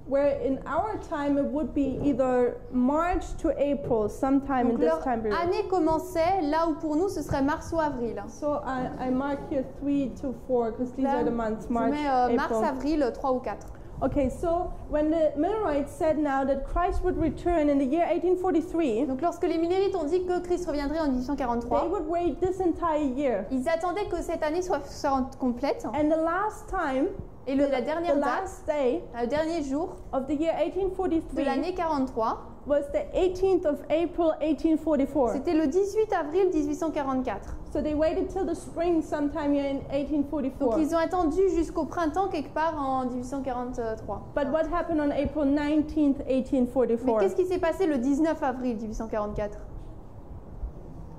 where in our time it would be either March to April, sometime in Donc this leur time period. année commençait là où pour nous ce serait mars ou avril. So I mark here 3 to 4 because these Là, are the months, je March, mets mars, April. avril, 3 ou 4. Okay, so when the Millerites said now that Christ would return in the year 1843, Donc lorsque les Millérites ont dit que Christ reviendrait en they 1843, would wait this entire year. ils attendaient que cette année soit complète. And the last time, Et la the dernière date, last day le dernier jour of the year de 1843 l'année 43, was the 18th of April 1844. c'était le 18 avril 1844. So they waited till the spring sometime here in Donc 1844. ils ont attendu jusqu'au printemps quelque part en 1843. But what happened on April 19th, Mais 1844? qu'est-ce qui s'est passé le 19 avril 1844?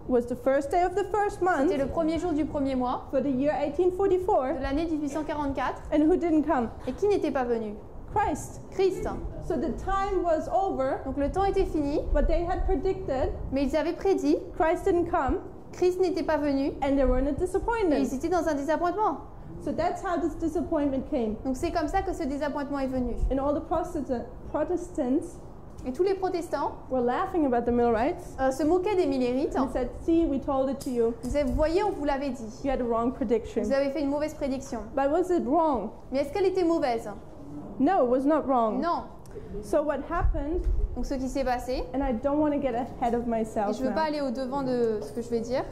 Was the first day of the first month C'était le premier jour du premier mois for the year de 1844. l'année 1844. And who didn't come? Et qui n'était pas venu? Christ. Christ. So the time was over, Donc le temps était fini, but they had predicted mais ils avaient prédit, Christ didn't come, Christ n'était pas venu, and they were in a et disappointment. ils étaient dans un désappointement. So that's how this disappointment came. Donc c'est comme ça que ce désappointement est venu. And all the Protestants Et tous les protestants were laughing about the Millerites. se moquaient des Millérites. And said, see, we told it to you. Vous voyez, on vous l'avait dit. You had a wrong prediction. Vous avez fait une mauvaise prédiction. But was it wrong? Mais est-ce qu'elle était mauvaise? No, it was not wrong. Non. So what happened, Donc ce qui s'est passé, and I don't want to get ahead of et myself je ne veux now. pas aller au-devant de ce que je vais dire.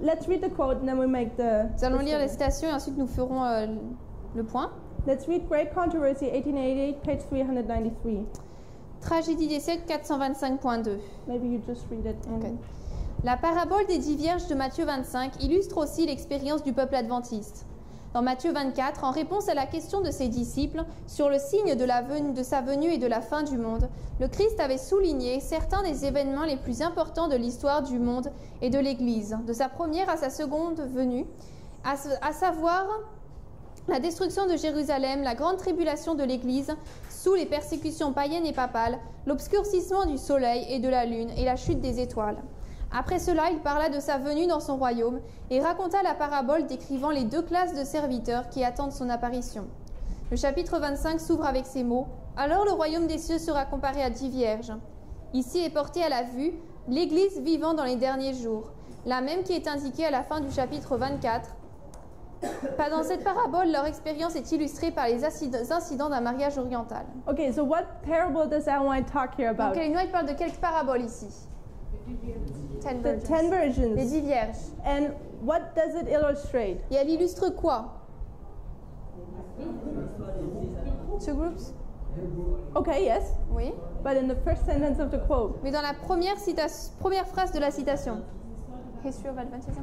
Let's read the quote and then we make the... Nous allons lire la citation et ensuite nous ferons le point. Let's read Great Controversy, 1888, page 393. Tragédie des siècles 425.2. Maybe you just read it. Ok. La parabole des 10 vierges de Matthieu 25 illustre aussi l'expérience du peuple adventiste. Dans Matthieu 24, en réponse à la question de ses disciples sur le signe de sa venue et de la fin du monde, le Christ avait souligné certains des événements les plus importants de l'histoire du monde et de l'Église, de sa première à sa seconde venue, à savoir la destruction de Jérusalem, la grande tribulation de l'Église sous les persécutions païennes et papales, l'obscurcissement du soleil et de la lune et la chute des étoiles. Après cela, il parla de sa venue dans son royaume et raconta la parabole décrivant les deux classes de serviteurs qui attendent son apparition. Le chapitre 25 s'ouvre avec ces mots « Alors le royaume des cieux sera comparé à 10 vierges. Ici est portée à la vue l'Église vivant dans les derniers jours, la même qui est indiquée à la fin du chapitre 24. Pas dans cette parabole, leur expérience est illustrée par les incidents d'un mariage oriental. » Okay, so what parable does Ellen White talk here Donc about? Ellen White parle de quelle parabole ici? The 10 virgins. Les 10 vierges. And what does it illustrate? Et elle illustre quoi? Two groups? Okay, yes. Oui. But in the first sentence of the quote, Mais dans la première phrase de la citation. History of Adventism.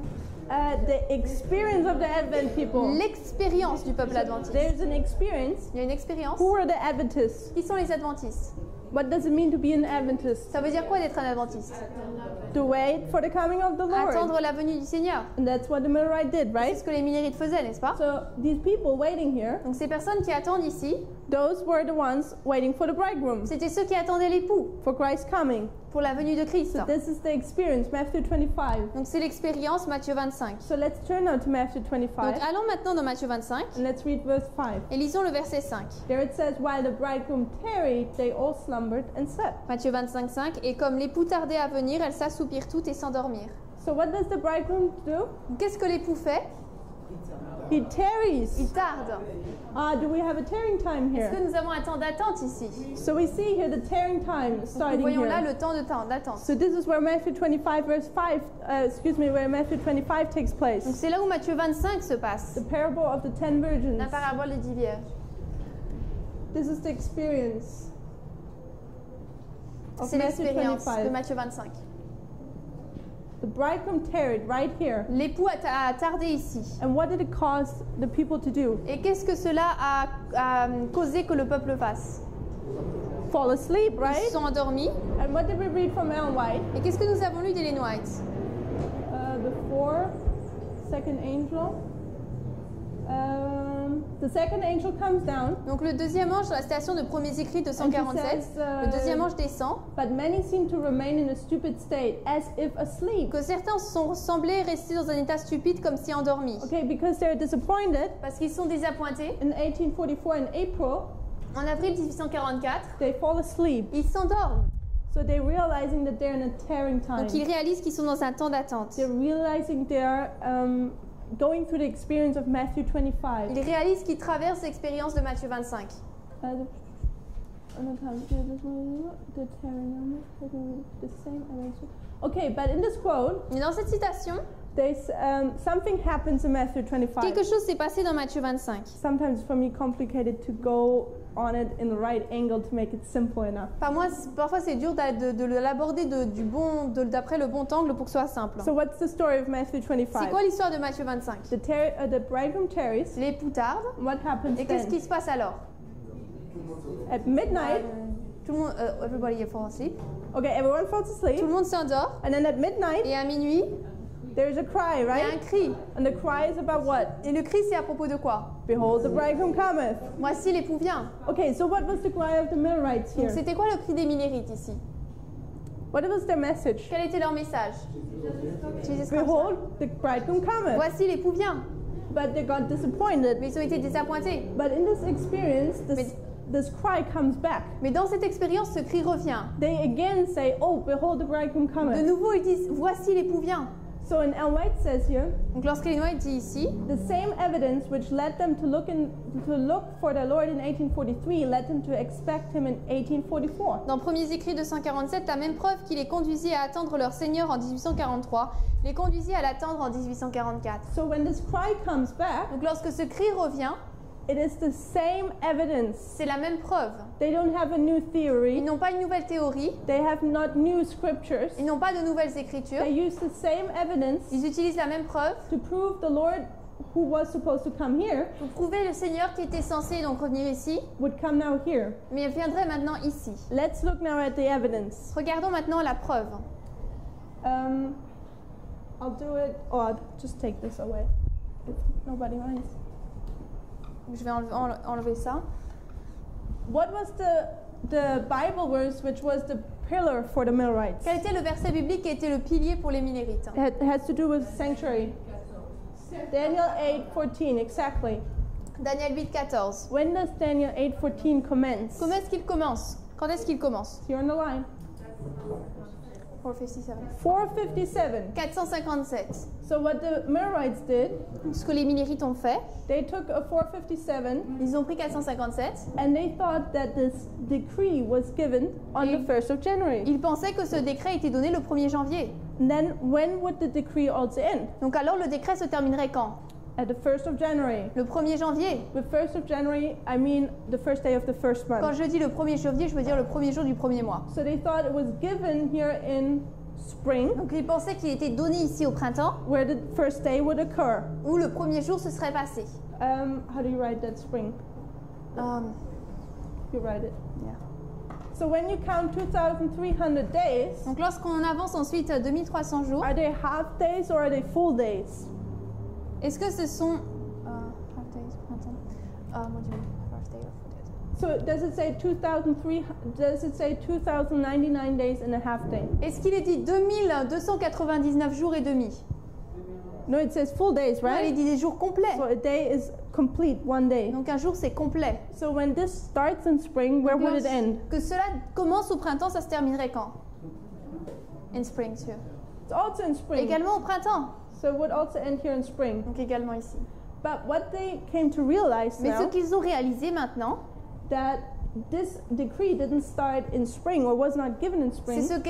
the experience of the Advent people. L'expérience du peuple adventiste. There's an experience. Il y a une expérience. Who are the Adventists? Qui sont les adventistes? What does it mean to be an Adventist? Ça veut dire quoi d'être un adventiste? To wait for the coming of the Lord. Attendre la venue du Seigneur. And that's what the Millerite did, C'est right? ce que les Millérites faisaient, n'est-ce pas? So these people waiting here, Donc ces personnes qui attendent ici, those were the ones waiting for the bridegroom, c'était ceux qui attendaient l'époux for Christ's coming. pour la venue de Christ. This is the experience, Matthew 25. Donc c'est l'expérience Matthieu 25. So let's turn now to Matthew Donc 25 allons maintenant dans Matthieu 25 and let's read verse 5. et lisons le verset 5. There it says, while the bridegroom tarried, they all slumbered and slept. Matthieu 25, 5. Et comme l'époux tardait à venir, elles s'assoupirent toutes et s'endormirent. So what does the bridegroom do? Qu'est-ce que l'époux fait? He tarries. Il tarde. Do we have a tarrying time Est-ce que here? nous avons un temps d'attente ici? So we see here the tarrying time Nous starting voyons là here. le temps d'attente. So this is where Matthew 25 verse 5, where Matthew 25 takes Donc place. c'est là où Matthieu 25 se passe. The parable of the 10 virgins. La parabole des 10 vierges. This is the experience of C'est Matthew l'expérience de 25. Matthieu 25. The bridegroom tarried right here. L'époux a tardé ici. And what did it cause the people to do? Et qu'est-ce que cela a causé que le peuple fasse? Fall asleep, Ils right? se sont endormis. And what did we read from Ellen White? Et qu'est-ce que nous avons lu d'Ellen White? Before second angel. The second angel comes down. Donc le deuxième ange, dans la citation de Premiers Écrits 247, And he says, le deuxième ange descend, But many seem to remain in a stupid state, as if asleep. que certains semblés rester dans un état stupide comme si endormis. Okay, because they're disappointed. Parce qu'ils sont désappointés. In 1844, in April, En avril 1844, they fall asleep. ils s'endorment. So they're realizing that they're in a tarrying time. Donc ils réalisent qu'ils sont dans un temps d'attente. They're realizing they're going through the experience of Matthew 25. Ils réalisent qu'ils traversent l'expérience de Matthieu 25. Okay, but in this quote, Mais dans cette citation, there's something happens in Matthew 25. quelque chose s'est passé dans Matthieu 25. Sometimes it's for me complicated to go on it in the right angle to make it simple enough. Parfois c'est dur de l'aborder d'après le bon angle pour que ce soit simple. So what's the story of Matthew C'est 25? quoi l'histoire de Matthieu 25? The bridegroom tarries. L'époux tarde. What happens Et qu'est-ce then? qui se passe alors? At midnight, Tout le monde, everybody fall asleep. okay, everyone falls asleep. Tout le monde s'endort. And then at midnight, Et à minuit, there's a cry, il y a un right? cri. And the cry is about what? Et le cri, c'est à propos de quoi? Behold, the bridegroom cometh. Voici l'époux vient. Okay, so what was the cry of the Millerites Donc here? c'était quoi le cri des Millérites ici? What was their message? Quel était leur message? Jesus comes. Behold, the bridegroom cometh. Voici l'époux vient. But they got disappointed. Mais ils ont été désappointés. But in this experience, Mais this cry comes back, Mais dans cette expérience, ce cri revient. they again say, "Oh, behold, the bridegroom De cometh." nouveau, ils disent, voici l'époux vient. So, and Ellen White says here, Donc lorsqu'Ellen White dit ici, the same evidence which led them to look for the Lord in 1843 led them to expect Him in 1844. dans Premiers Écrits 247, la même preuve qui les conduisit à attendre leur Seigneur en 1843, les conduisit à l'attendre en 1844. So, when this cry comes back, Donc lorsque ce cri revient, it is the same evidence. c'est la même preuve. They don't have a new Ils theory. n'ont pas une nouvelle théorie, They have not new scriptures. ils n'ont pas de nouvelles écritures, They use the same evidence ils utilisent la même preuve to prove the Lord who was supposed to come here pour prouver le Seigneur qui était censé donc revenir ici, would come now here. mais il viendrait maintenant ici. Let's look now at the evidence. Regardons maintenant la preuve. I'll do it, or I'll just take this away if nobody minds. Je vais enlever ça. What was the Bible verse which was the pillar for the Millerites? Quel était le verset biblique qui était le pilier pour les Millérites? It has to do with sanctuary. Daniel 8:14, exactly. Daniel 8, 14. When does Daniel 8:14 commence? Comment est-ce qu'il commence? Quand est-ce qu'il commence? Here on the line. 457. 457. 457. So what the Millerites did, Ce que les Millérites ont fait, they took a 457 ils ont pris 457. and they thought that this decree was given on the 1st of January. Ils pensaient que ce décret était donné le 1er janvier. And then when would the decree also end? Donc alors le décret se terminerait quand? At the 1st of January. Le 1er janvier. The 1st of January, I mean the first day of the first Quand month. je dis le 1er janvier, je veux dire le premier jour du premier mois. So they thought it was given here in spring, Donc ils pensaient qu'il était donné ici au printemps, where the first day would occur. où le premier jour se serait passé. How do you write that spring? You write it. Yeah. So when you count 2,300 days, Donc lorsqu'on avance ensuite 2300 jours, are they half days or are they full days? est-ce que ce sont half days, printemps? What do you mean? Half day or full days? So does it say 2,099 days and a half day? Est-ce qu'il est dit 2299 jours et demi? No, it says full days, Non, il right? dit des jours complets. So a day is complete, one day. Donc un jour c'est complet. So when this starts in spring, where would it end? Que cela commence au printemps, ça se terminerait quand? In spring, too. It's also in spring. Également au printemps. So it would also end here in spring. Donc également ici. But what they came to realize Mais ce now, qu'ils ont réalisé maintenant, that this decree didn't start in spring or was not given in c'est spring,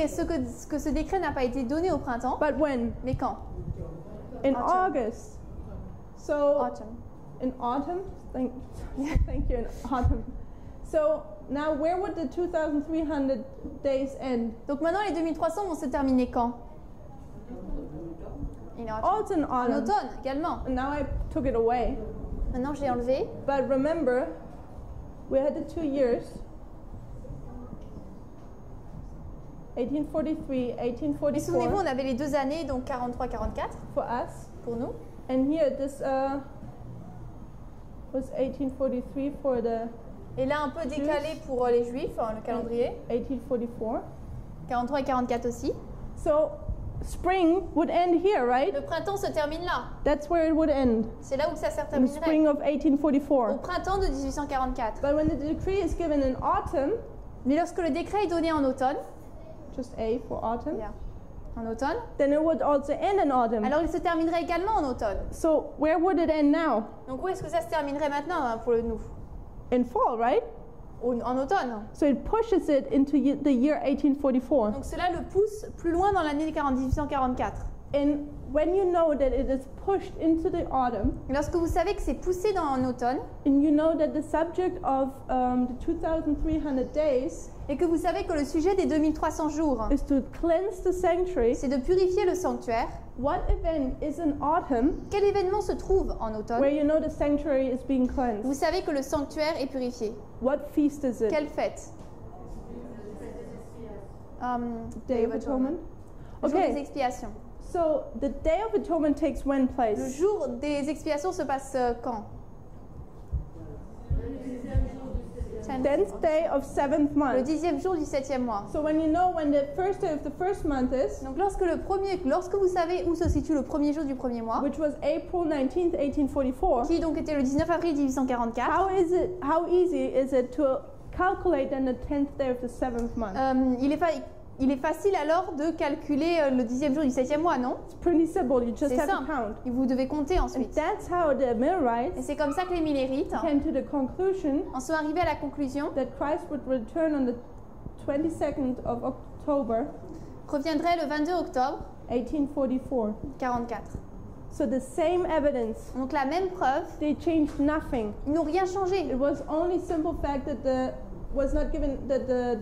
que ce décret n'a pas été donné au printemps, but when? mais quand? In Autumn. August. So Autumn. in autumn? Thank you, in autumn. So now where would the 2,300 days end? Donc maintenant les 2300 vont se terminer quand? In autumn. Also in En autumn. automne également. And now I took it away. Maintenant je l'ai enlevé. But remember, we had the 2 years. 1843, Mais souvenez-vous, 1844 on avait les 2 années, donc 43-44 for us. pour nous. And here this was 1843 for the Et là un peu décalé pour les Juifs, le calendrier. 1844. 43 et 44 aussi. So spring would end here, right? Le printemps se termine là. That's where it would end, C'est là où ça se in terminerait. spring of Au 1844. printemps de 1844. But when the decree is given in autumn, Mais lorsque le décret est donné en automne, just A for autumn, en automne, then it would also end in autumn. alors il se terminerait également en automne. So where would it end now? Donc où est-ce que ça se terminerait maintenant pour le nous? In fall, right? En automne. So it pushes it into the year 1844. Donc cela le pousse plus loin dans l'année 1844. And when you know that it is pushed into the autumn, Et lorsque vous savez que c'est poussé en automne, and you know that the subject of the 2,300 days et que vous savez que le sujet des 2300 jours, is to cleanse the sanctuary, c'est de purifier le sanctuaire, what event is in autumn quel événement se trouve en automne? where you know the sanctuary is being Vous cleansed? savez que le sanctuaire est purifié. What feast is it? Quelle fête? Day of Atonement? Le jour des Okay, expiations. so the Day of Atonement takes when Le place? jour des expiations se passe quand? 10th day of 7th le month. 10e jour du 7e mois. So when you know when the first day of the first month is, Donc lorsque vous savez où se situe le premier jour du premier mois, which was April 19th, 1844, qui donc était le 19 avril 1844, how easy is it to calculate then the 10th day of the 7th month? il est facile alors de calculer le 10e jour du 7e mois, non? It's pretty simple. You just C'est have to simple. count. Et vous devez compter And ensuite. that's how the Et Millerites c'est comme ça que les Millérites came to the conclusion en sont arrivés à la conclusion that Christ would return on the 22nd of October, reviendrait le 22 octobre 1844. 44. So the same evidence, Donc la même preuve, they changed nothing. ils n'ont rien changé. It was only simple fact that the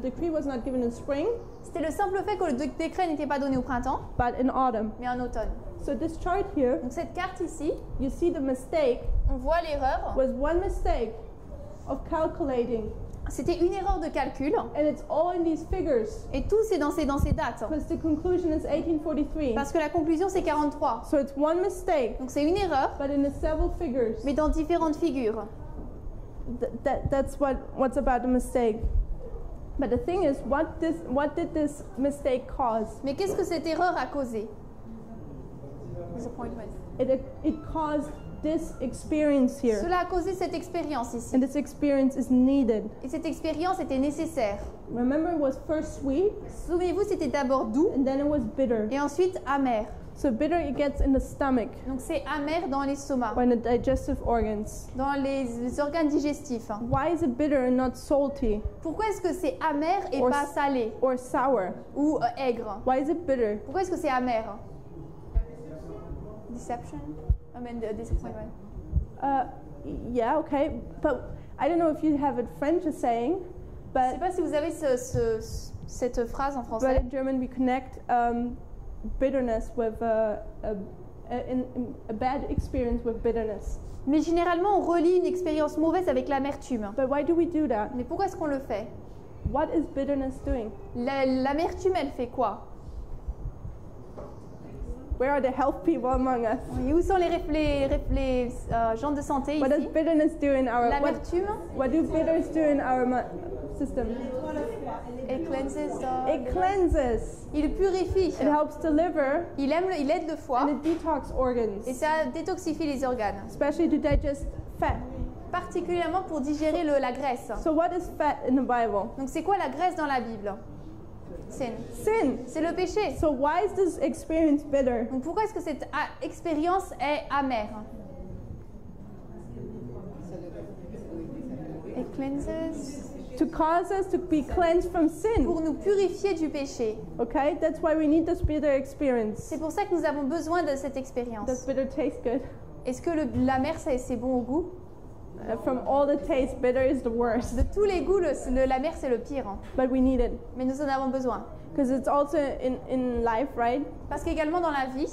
decree was not given in spring, C'était le simple fait que le décret n'était pas donné au printemps, but in autumn. mais en automne. So this chart here, Donc cette carte ici, you see the mistake on voit l'erreur. was one mistake of calculating, C'était une erreur de calcul. and it's all in these figures Et tout c'est dans ces dates. because the conclusion is 1843. Parce que la conclusion c'est 43. So it's one mistake, Donc c'est une erreur, but in the several figures. mais dans différentes figures. That's what's about the mistake. But the thing is, what did this mistake cause? Mais qu'est-ce que cette erreur a causé? Disappointment. It caused this experience here, Cela a causé cette expérience ici. and this experience is needed. Et cette expérience était nécessaire. Remember, it was first sweet, Souvenez-vous, c'était d'abord doux and then it was bitter. et ensuite amer. So bitter, it gets in the stomach, Donc c'est amer dans l'estomac, or in the digestive organs. dans les organes digestifs. Why is it bitter and not salty Pourquoi est-ce que c'est amer et Or pas s- salé or sour? ou aigre? Why is it bitter? Pourquoi est-ce que c'est amer? Deception? I mean, disappointment. Yeah, okay, but I don't know if you have a French saying, Je ne sais but pas si vous avez cette phrase en but français. in German we connect bitterness with a bad experience with bitterness. Mais généralement, on relie une expérience mauvaise avec l'amertume. But why do we do that? Mais pourquoi est-ce qu'on le fait? What is bitterness doing? L'amertume, elle fait quoi? Where are the health people among us? Et où sont les gens de santé What does ici? bitterness do in our L'amertume, what do bitters do in our system? it cleanses. It cleanses. Il purifie. It helps the liver Il aide le foie and it detox organs, et ça détoxifie les organes, especially to digest fat. particulièrement pour digérer la graisse. So what is fat in the Bible? Donc c'est quoi la graisse dans la Bible? Sin. Sin. C'est le péché. So why is this experience bitter? Donc pourquoi est-ce que cette expérience est amère? It cleanses. To cause us to be cleansed from sin. Pour nous purifier du péché. Okay, that's why we need this bitter experience. C'est pour ça que nous avons besoin de cette Does expérience. bitter taste good? Est-ce que l'amer c'est bon au goût? From all the tastes, bitter is the worst. De tous les goûts, l'amer c'est le pire. Hein. But we need it Mais nous en avons besoin. because it's also in life, right? Parce qu'également dans la vie,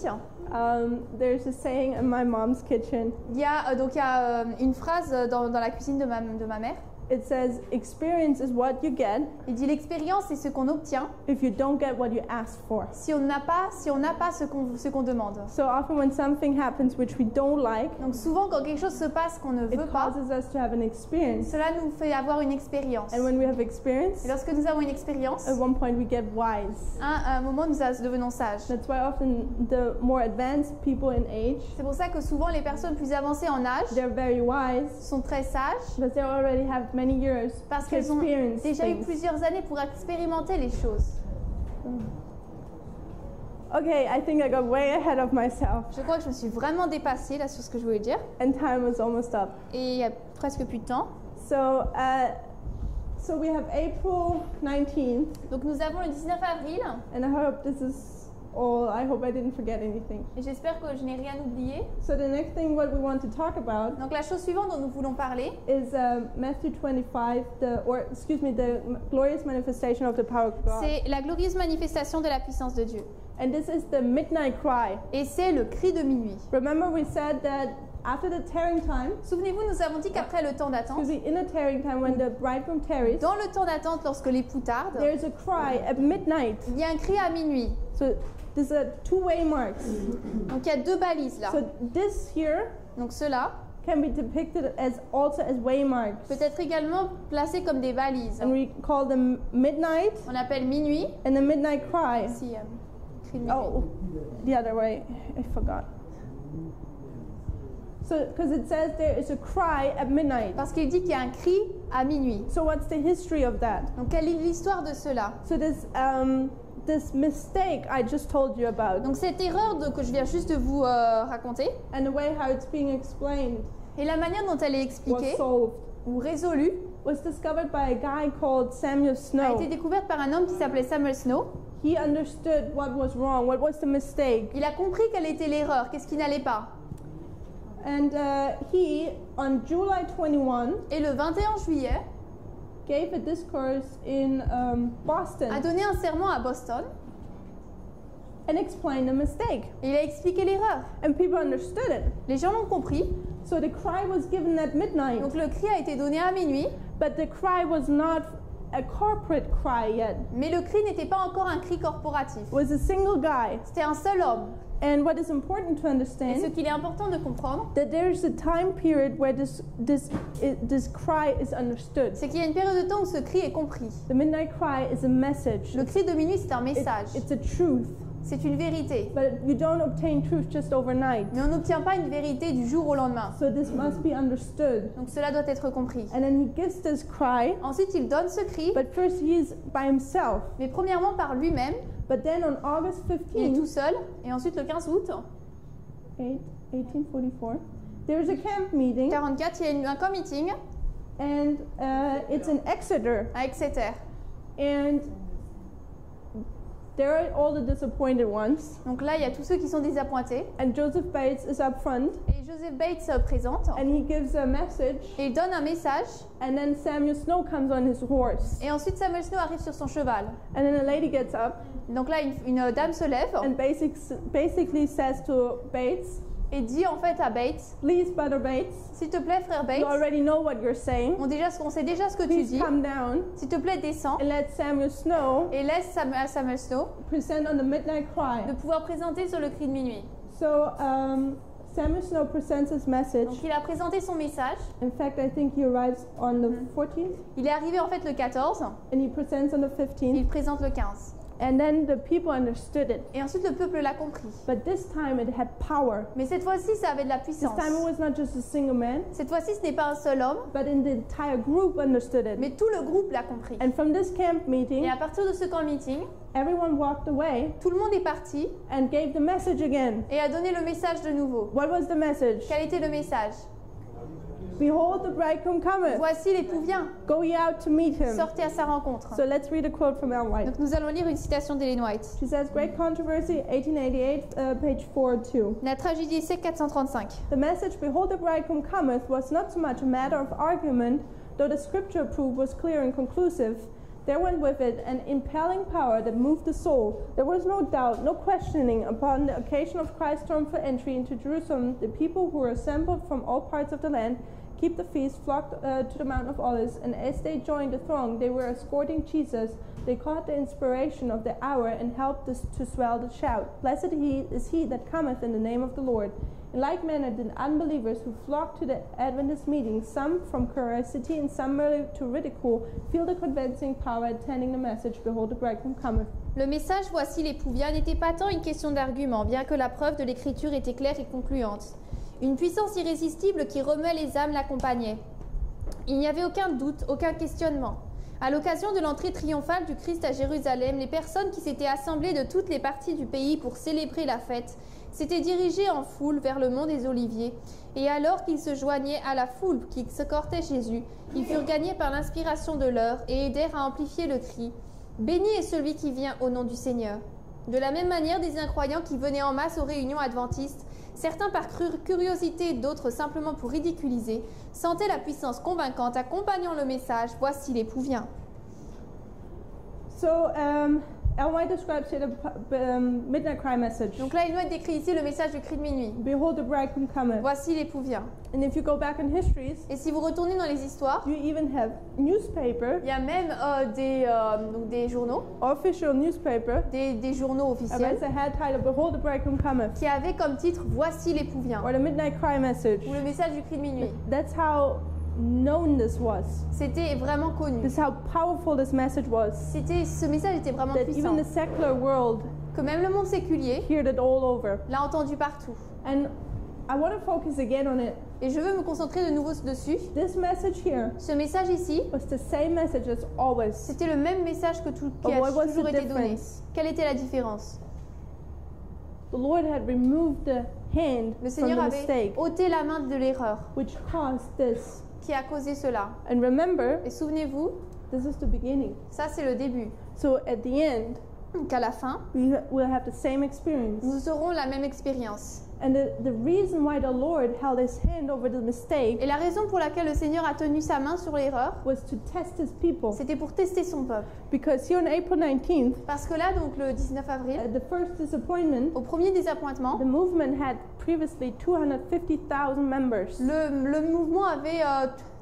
There's a saying in my mom's kitchen. il y a une phrase dans la cuisine de ma mère. It says, "Experience is what you get Il dit l'expérience c'est ce qu'on obtient if you don't get what you asked for." si on n'a pas ce qu'on demande. So often when something happens which we don't like, Donc souvent quand quelque chose se passe qu'on ne it veut pas, causes us to have an experience. cela nous fait avoir une expérience. And when we have experience, Et lorsque nous avons une expérience, at one point we get wise. à un moment nous devenons sages. That's why often the more advanced people in age, C'est pour ça que souvent les personnes plus avancées en âge they're very wise sont très sages because they already have many years parce to qu'elles ont experience déjà eu things. plusieurs années pour expérimenter les choses. Okay, I think I got way ahead of myself, Je crois que je me suis vraiment dépassée là sur ce que je voulais dire and time was almost up. et il y a presque plus de temps. So we have April 19th, Donc nous avons le 19 avril and I hope this is all. I hope I didn't forget anything. et j'espère que je n'ai rien oublié. So the next thing what we want to talk about Donc la chose suivante dont nous voulons parler, is Matthew 25, the glorious manifestation of the power of God. c'est la glorieuse manifestation de la puissance de Dieu. And this is the midnight cry. Et c'est le cri de minuit. Remember we said that after the tarrying time, Souvenez-vous, nous avons dit qu'après le temps d'attente, excuse me, in the tarrying time when the bridegroom tarries, dans le temps d'attente lorsque l'époux tarde, there is a cry at midnight. il y a un cri à minuit. So there's a two-way marks. Donc il y a deux balises là. So this here Donc cela, can be depicted as also as waymarks. peut être également placé comme des balises. And we call them midnight On appelle minuit. and the midnight cry. Ici, cri de minuit. Oh, the other way. I forgot. So, because it says there is a cry at midnight. Parce qu'il dit qu'il y a un cri à minuit. So, what's the history of that? Donc, quelle est l'histoire de cela? So, this mistake I just told you about, Donc, cette erreur que je viens juste de vous raconter, and the way how it's being explained et la manière dont elle est was expliquée solved, ou résolue, was discovered by a guy called Samuel a Snow. été découverte par un homme qui s'appelait Samuel Snow. He understood what was wrong, what was the mistake, Il a compris quelle était l'erreur, qu'est-ce qui n'allait pas. and he, on July 21, Et le 21 juillet, gave a discourse in a Boston donné un sermon à Boston and explained the mistake, et il a expliqué l'erreur. and people understood it. Les gens l'ont compris, So the cry was given at midnight, donc le cri a été donné à minuit, but the cry was not a corporate cry yet. mais le cri n'était pas encore un cri corporatif. It was a single guy. C'était un seul homme. And what is important to Et ce understand, qu'il est important de comprendre, that there is a time period where this cry is understood. c'est qu'il y a une période de temps où ce cri est compris. The midnight cry is a message. Le cri de minuit, c'est un message, It's a truth, c'est une vérité. but you don't obtain truth just overnight. Mais on n'obtient pas une vérité du jour au lendemain. So this must be understood. Donc cela doit être compris. And then he gives this cry, Ensuite, il donne ce cri, but first he is by himself. mais premièrement par lui-même, But then on August il est tout 15th, seul. Et ensuite, le 15 août 1844, there is a camp meeting, 44, il y a un camp meeting and it's in Exeter. à Exeter. And there are all the disappointed ones. Donc là, il y a tous ceux qui sont désappointés. And Joseph Bates is up front, Et Joseph Bates se présente and he gives a message. et il donne un message. And then Samuel Snow comes on his horse. Et ensuite, Samuel Snow arrive sur son cheval. And then a lady gets up Donc là, une dame se lève and basically says to Bates, et dit en fait à Bates, please, Brother Bates, s'il te plaît, frère you Bates, already know what you're saying. on sait déjà ce que tu Please dis. come down S'il te plaît, descends and let Samuel Snow et laisse Samuel Snow present on the midnight cry. de pouvoir présenter sur le cri de minuit. So Samuel Snow presents his message. Donc il a présenté son message. In fact, I think he arrives on the 14th Il est arrivé en fait le 14, and he presents on the 15th. il présente le 15. And then the people understood it. Et ensuite le peuple l'a compris. But this time it had power. Mais cette fois-ci, ça avait de la This puissance. time it was not just a single man, Cette fois-ci, ce n'est pas un seul homme, but in the entire group understood it. mais tout le groupe l'a compris. And from this camp Et meeting, à partir de ce camp meeting, everyone walked away tout le monde est parti and gave the message again. et a donné le message de nouveau. What was the message? Quel était le message? Behold, the bridegroom cometh. Voici l'époux vient, Go ye out to meet him. sortez à sa rencontre. So let's read a quote from Ellen White. Donc nous allons lire une citation d'Ellen White. She says, Great Controversy, 1888, page 402. La tragédie sec 435. The message, Behold, the bridegroom cometh, was not so much a matter of argument, though the scripture proof was clear and conclusive. There went with it an impelling power that moved the soul. There was no doubt, no questioning. Upon the occasion of Christ's triumphal entry into Jerusalem, the people who were assembled from all parts of the land keep the feast, flocked to the Mount of Olives, and as they joined the throng, they were escorting Jesus. They caught the inspiration of the hour and helped us to swell the shout. Blessed is he that cometh in the name of the Lord. In like manner, the unbelievers who flocked to the Adventist meetings, some from curiosity and some merely to ridicule, feel the convincing power attending the message, Behold, the bridegroom cometh. Le message Voici l'époux vient n'était pas tant une question d'argument, bien que la preuve de l'écriture était claire et concluante. Une puissance irrésistible qui remuait les âmes l'accompagnait. Il n'y avait aucun doute, aucun questionnement. À l'occasion de l'entrée triomphale du Christ à Jérusalem, les personnes qui s'étaient assemblées de toutes les parties du pays pour célébrer la fête s'étaient dirigées en foule vers le mont des Oliviers, et alors qu'ils se joignaient à la foule qui escortait Jésus, ils furent gagnés par l'inspiration de l'heure et aidèrent à amplifier le cri « Béni est celui qui vient au nom du Seigneur ». De la même manière, des incroyants qui venaient en masse aux réunions adventistes, certains par curiosité, d'autres simplement pour ridiculiser, sentaient la puissance convaincante accompagnant le message « Voici l'époux vient ». So Ellen White describes here the midnight cry message. Donc là, il White décrit ici le message du cri de minuit. Behold, the bridegroom cometh. Voici l'époux vient. And if you go back in histories, Et si vous retournez dans les histoires, you even have newspaper, il y a même donc des journaux, official newspaper, des journaux officiels, that's a head title, Behold, the bridegroom cometh, qui avaient comme titre Voici l'époux vient, or the midnight cry message. ou le message du cri de minuit. That's how known this was. C'était vraiment connu. This is how powerful this message was. Ce message était vraiment That puissant. even the secular world Que même le monde séculier heard it all over. l'a entendu partout. And I want to focus again on it. Et je veux me concentrer de nouveau dessus. This message here Ce message ici, was the same message as always. c'était le même message que qui But a what was toujours the été donné. difference? Quelle était la différence? The Lord had removed the hand Le from Seigneur the avait mistake, ôté la main de l'erreur which caused this. qui a causé cela. And remember, Et souvenez-vous, this is the beginning. ça c'est le début. So at the end, Qu'à la fin, we will have the same experience. nous aurons la même expérience. And the reason why the Lord held his hand over the mistake Et la raison pour laquelle le Seigneur a tenu sa main sur l'erreur, was to test his people. c'était pour tester son peuple. Because here on April 19th, Parce que là, donc le 19 avril, at the first disappointment, au premier désappointement, the movement had previously 250,000 members. le mouvement avait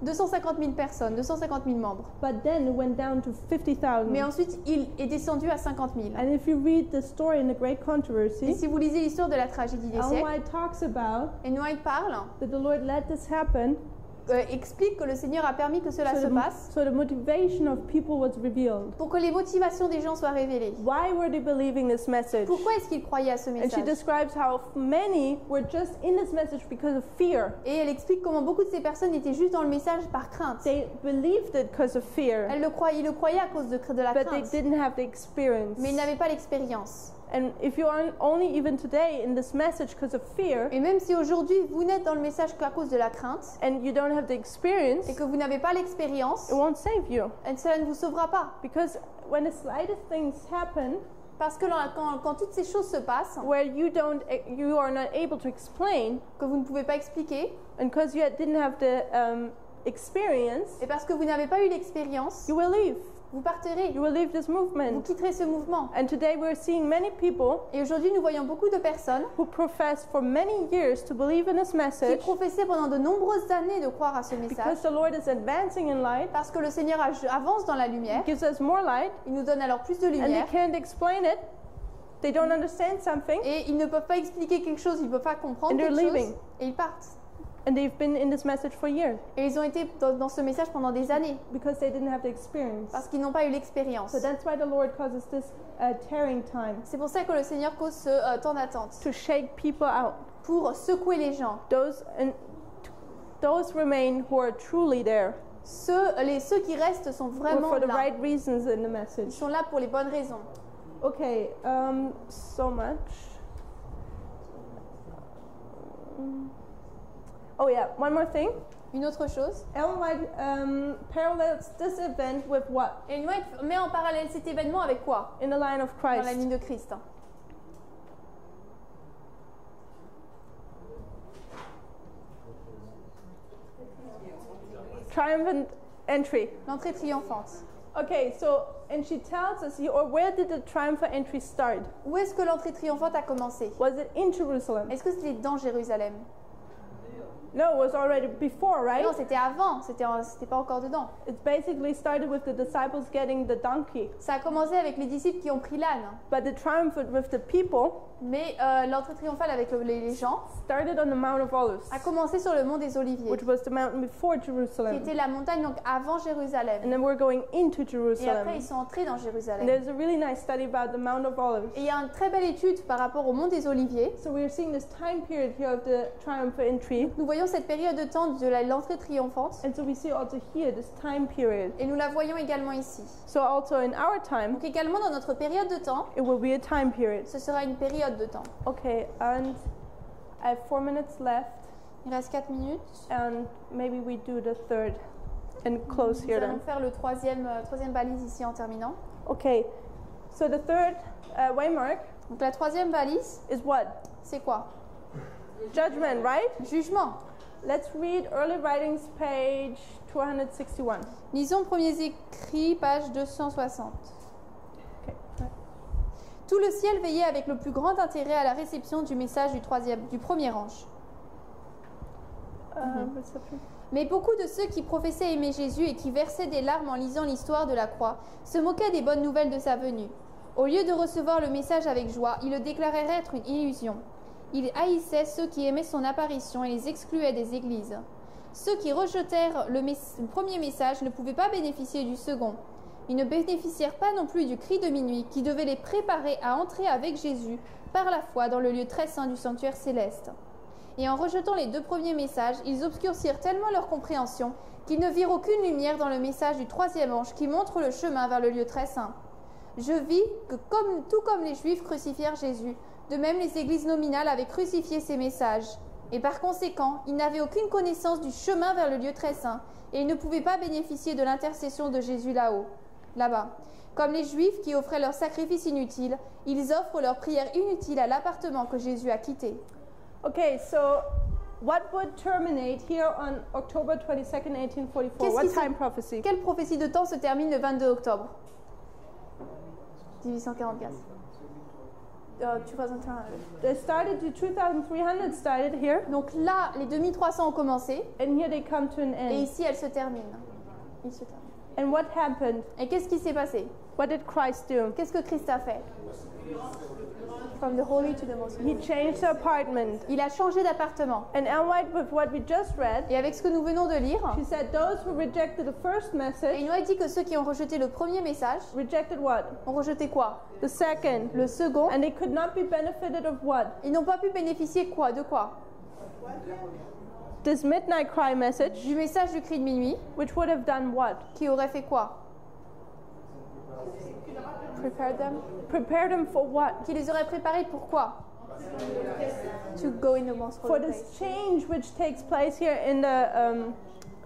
250 000 personnes, 250 000 membres. But then it went down to 50,000. Mais ensuite, il est descendu à 50 000. And if you read the story in the Great Et Controversy, si vous lisez l'histoire de la tragédie des Ellen siècles, White talks about et White parle, that the Lord let this happen explique que le Seigneur a permis que cela se passe so the motivation of people was revealed. pour que les motivations des gens soient révélées. Why were they believing this message? Pourquoi est-ce qu'ils croyaient à ce And she message? describes how many were just in this message because of fear. Et elle explique comment beaucoup de ces personnes étaient juste dans le message par crainte. They believed it because of fear, Ils le croyaient à cause de la but they crainte, didn't have the experience. mais ils n'avaient pas l'expérience. And if you are only even today in this message because of fear, Et même si aujourd'hui vous n'êtes dans le message qu'à cause de la crainte, and you don't have the experience, et que vous n'avez pas l'expérience, it won't save you. et cela ne vous sauvera pas. Because when the slightest things happen, Parce que quand toutes ces choses se passent, where you are not able to explain, que vous ne pouvez pas expliquer, and because you didn't have the experience, et parce que vous n'avez pas eu l'expérience, you will leave. vous partirez, You will leave this vous movement. quitterez ce mouvement. And today we're seeing many people Et aujourd'hui, nous voyons beaucoup de personnes who profess for many years to believe in this qui message professaient pendant de nombreuses années de croire à ce message, because the Lord is advancing in light, parce que le Seigneur avance dans la lumière, gives us more light, il nous donne alors plus de and they lumière, can't explain it. They don't understand something, et ils ne peuvent pas expliquer quelque chose, ils ne peuvent pas comprendre And they're quelque chose, leaving. et ils partent. and they've been in this message for years Et ils ont été dans ce message pendant des années, because they didn't have the experience. parce qu'ils n'ont pas eu l'expérience. So that's why the Lord causes this tearing time C'est pour ça que le Seigneur cause ce temps d'attente, to shake people out. pour secouer les gens. Those remain who are truly there, Ceux qui restent sont or vraiment for the là. right reasons in the Ils message. sont là pour les bonnes raisons. Okay, so much. Oh yeah, one more thing. Une autre chose, Ellen White parallels this event with what? et White met en parallèle cet événement avec quoi? In the line of Dans la Christ. ligne de Christ. Triumphant entry. L'entrée triomphante. Okay, so, and she tells us, or where did the triumphant entry start? Où est-ce que l'entrée triomphante a commencé? Was it in Jerusalem? Est-ce que c'était dans Jérusalem? No, it was already before, right? Non, c'était avant, c'était pas encore dedans. It basically started with the disciples getting the donkey. Ça a commencé avec les disciples qui ont pris l'âne. But the triumphant with the people Mais l'entrée triomphale avec les gens started on the Mount of Olives, a commencé sur le mont des Oliviers, which was the mountain before qui Jerusalem. était la montagne donc avant Jérusalem. And then we're going into Et Jerusalem. après, ils sont entrés dans And Jérusalem. there's a really nice study about the Mount of Olives. Et il y a une très belle étude par rapport au mont des Oliviers. So we're seeing this time period here of the triumphant entry. Nous voyons cette période de temps de l'entrée triomphante. And so we see also here this time period. Et nous la voyons également ici. So also in our time, Donc également dans notre période de temps, it will be a time period. ce sera une période de temps. Okay, and I have 4 minutes left, Il reste 4 minutes. and maybe we do the third and close Nous here allons then. faire le troisième balise ici en terminant. Okay, so the third waymark Donc la troisième balise, is what? c'est quoi? Judgment, right? Jugement. Let's read early writings, page 261. Lisons premiers écrits, page 260. Okay. Tout le ciel veillait avec le plus grand intérêt à la réception du message du premier ange. Mais beaucoup de ceux qui professaient aimer Jésus et qui versaient des larmes en lisant l'histoire de la croix se moquaient des bonnes nouvelles de sa venue. Au lieu de recevoir le message avec joie, ils le déclarèrent être une illusion. Ils haïssaient ceux qui aimaient son apparition et les excluaient des églises. Ceux qui rejetèrent le premier message ne pouvaient pas bénéficier du second. Ils ne bénéficièrent pas non plus du cri de minuit qui devait les préparer à entrer avec Jésus par la foi dans le lieu très saint du sanctuaire céleste. Et en rejetant les 2 premiers messages, ils obscurcirent tellement leur compréhension qu'ils ne virent aucune lumière dans le message du 3e ange qui montre le chemin vers le lieu très saint. Je vis que tout comme les Juifs crucifièrent Jésus, de même les églises nominales avaient crucifié ces messages. Et par conséquent, ils n'avaient aucune connaissance du chemin vers le lieu très saint et ils ne pouvaient pas bénéficier de l'intercession de Jésus là-bas. Comme les Juifs qui offraient leurs sacrifices inutiles, ils offrent leurs prières inutiles à l'appartement que Jésus a quitté. Okay, so what would terminate here on October 22nd, 1844? What time prophecy? Quelle prophétie de temps se termine le 22 octobre 1844. 2300. They started, the 2300 started here, Donc là, les 2300 ont commencé and here they come to an et end. ici, elles se terminent. Ils se terminent. And what happened? Et qu'est-ce qui s'est passé? What did Christ do? Qu'est-ce que Christ a fait? From the holy to the most holy. He changed the apartment. Il a changé d'appartement. And Ellen with what we just read, Et avec ce que nous venons de lire, she said those who rejected the first et message il nous a dit que ceux qui ont rejeté le premier message rejected what? ont rejeté quoi? The second. Le second. And they could not be benefited of what? Ils n'ont pas pu bénéficier quoi? De quoi? This midnight cry message, Du message du cri de minuit, which would have done what? qui aurait fait quoi? Prepare them. Prepare them for what? Qui les aurait préparés pour quoi? To go in the most For holy this place. change which takes place here in the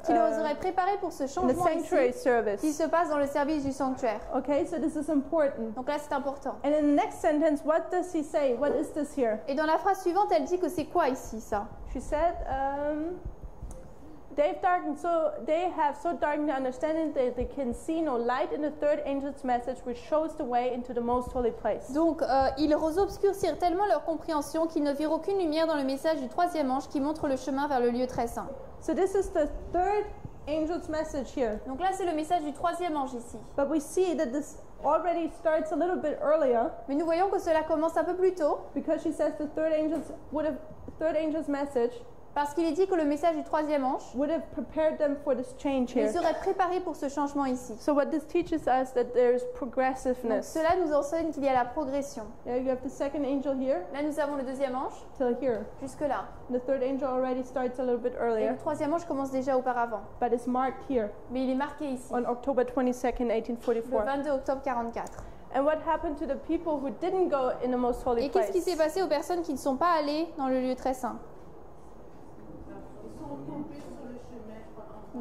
Qui les aurait préparés pour ce in the changement sanctuary ici, qui service. se passe dans le service du sanctuaire. Okay, so this is important. Donc là, c'est important. And in the next sentence, what does he say? What is this here? Et dans la phrase suivante, elle dit que c'est quoi ici, ça? She said, they have so darkened their understanding that they can see no light in the third angel's message, which shows the way into the most holy place. Donc, ils obscurcirent tellement leur compréhension qu'ils ne virent aucune lumière dans le message du 3e ange qui montre le chemin vers le lieu très saint. So this is the third angel's message here. Donc là, c'est le message du 3e ange ici. But we see that this already starts a little bit earlier, Mais nous voyons que cela commence un peu plus tôt, because she says the third angel's message parce qu'il est dit que le message du 3e ange would have prepared them for this change here. les serait préparé pour ce changement ici. So what this teaches us that there's Donc progressiveness. cela nous enseigne qu'il y a la progression. Yeah, you have the second angel here Là, nous avons le 2e ange, till here. jusque là. The third angel already starts a little bit Et earlier, le 3e ange commence déjà auparavant. but it's marked here Mais il est marqué ici, on October 22nd, le 1844. 22 octobre 44. And what happened to the people who didn't go in the most holy Et qu'est-ce qui s'est place? passé aux personnes qui ne sont pas allées dans le lieu très saint?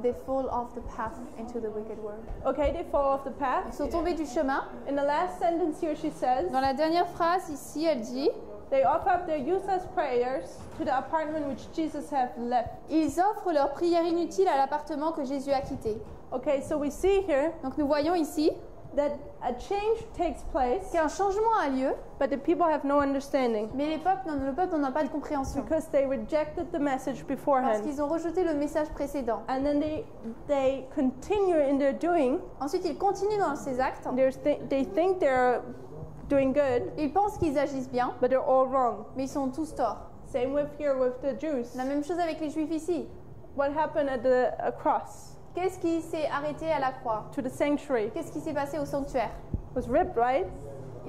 They fall off the path into the wicked world. Okay, they fall off the Ils path. sont tombés du chemin. In the last sentence here, she says, Dans la dernière phrase ici, elle dit they offer up their useless prayers to the apartment which Jesus have left. ils offrent leurs prières inutiles à l'appartement que Jésus a quitté. Okay, so we see here Donc nous voyons ici that a change takes place, qu'un changement a lieu, but the people have no understanding mais le peuple n'en a pas de compréhension because they rejected the message parce beforehand. qu'ils ont rejeté le message précédent. And then they continue in their doing. Ensuite, ils continuent dans ces actes. They think they're doing good, Ils pensent qu'ils agissent bien, but they're all wrong. mais ils sont tous torts. Same with here with the Jews. La même chose avec les Juifs ici. What happened at the cross? Qu'est-ce qui s'est arrêté à la croix? To the sanctuary. Qu'est-ce qui s'est passé au sanctuaire? It was ripped, right?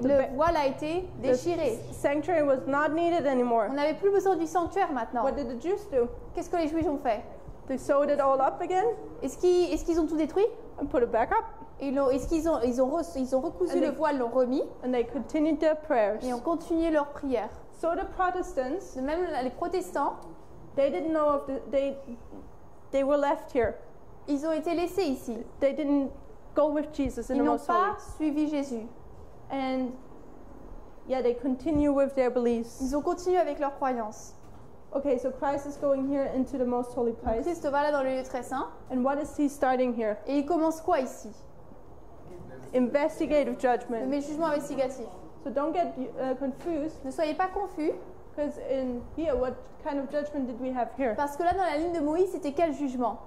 Le voile a été déchiré. The sanctuary was not needed anymore. On n'avait plus besoin du sanctuaire maintenant. What did the Jews do? Qu'est-ce que les Juifs ont fait? They sewed it all up again Est-ce qu'ils ont tout détruit? and put it back up. Est-ce qu'ils ont recousu le voile, l'ont remis And they continued their prayers. et ont continué leurs prières? So the Protestants, De même, les protestants, they didn't know of they were left here. ils ont été laissés ici. They didn't go with Jesus in Ils the n'ont most holy. pas suivi Jésus. And yeah, they continue with their beliefs. Ils ont continué avec leurs croyances. Okay, so Christ is going here into the most holy Donc, place. Christ va là dans le lieu très saint. And what is he starting here? Et il commence quoi ici? Investigative Le judgment. jugement investigatif. So don't get confused, Ne soyez pas confus, because in here, what kind of judgment did we have here? parce que là, dans la ligne de Moïse, c'était quel jugement?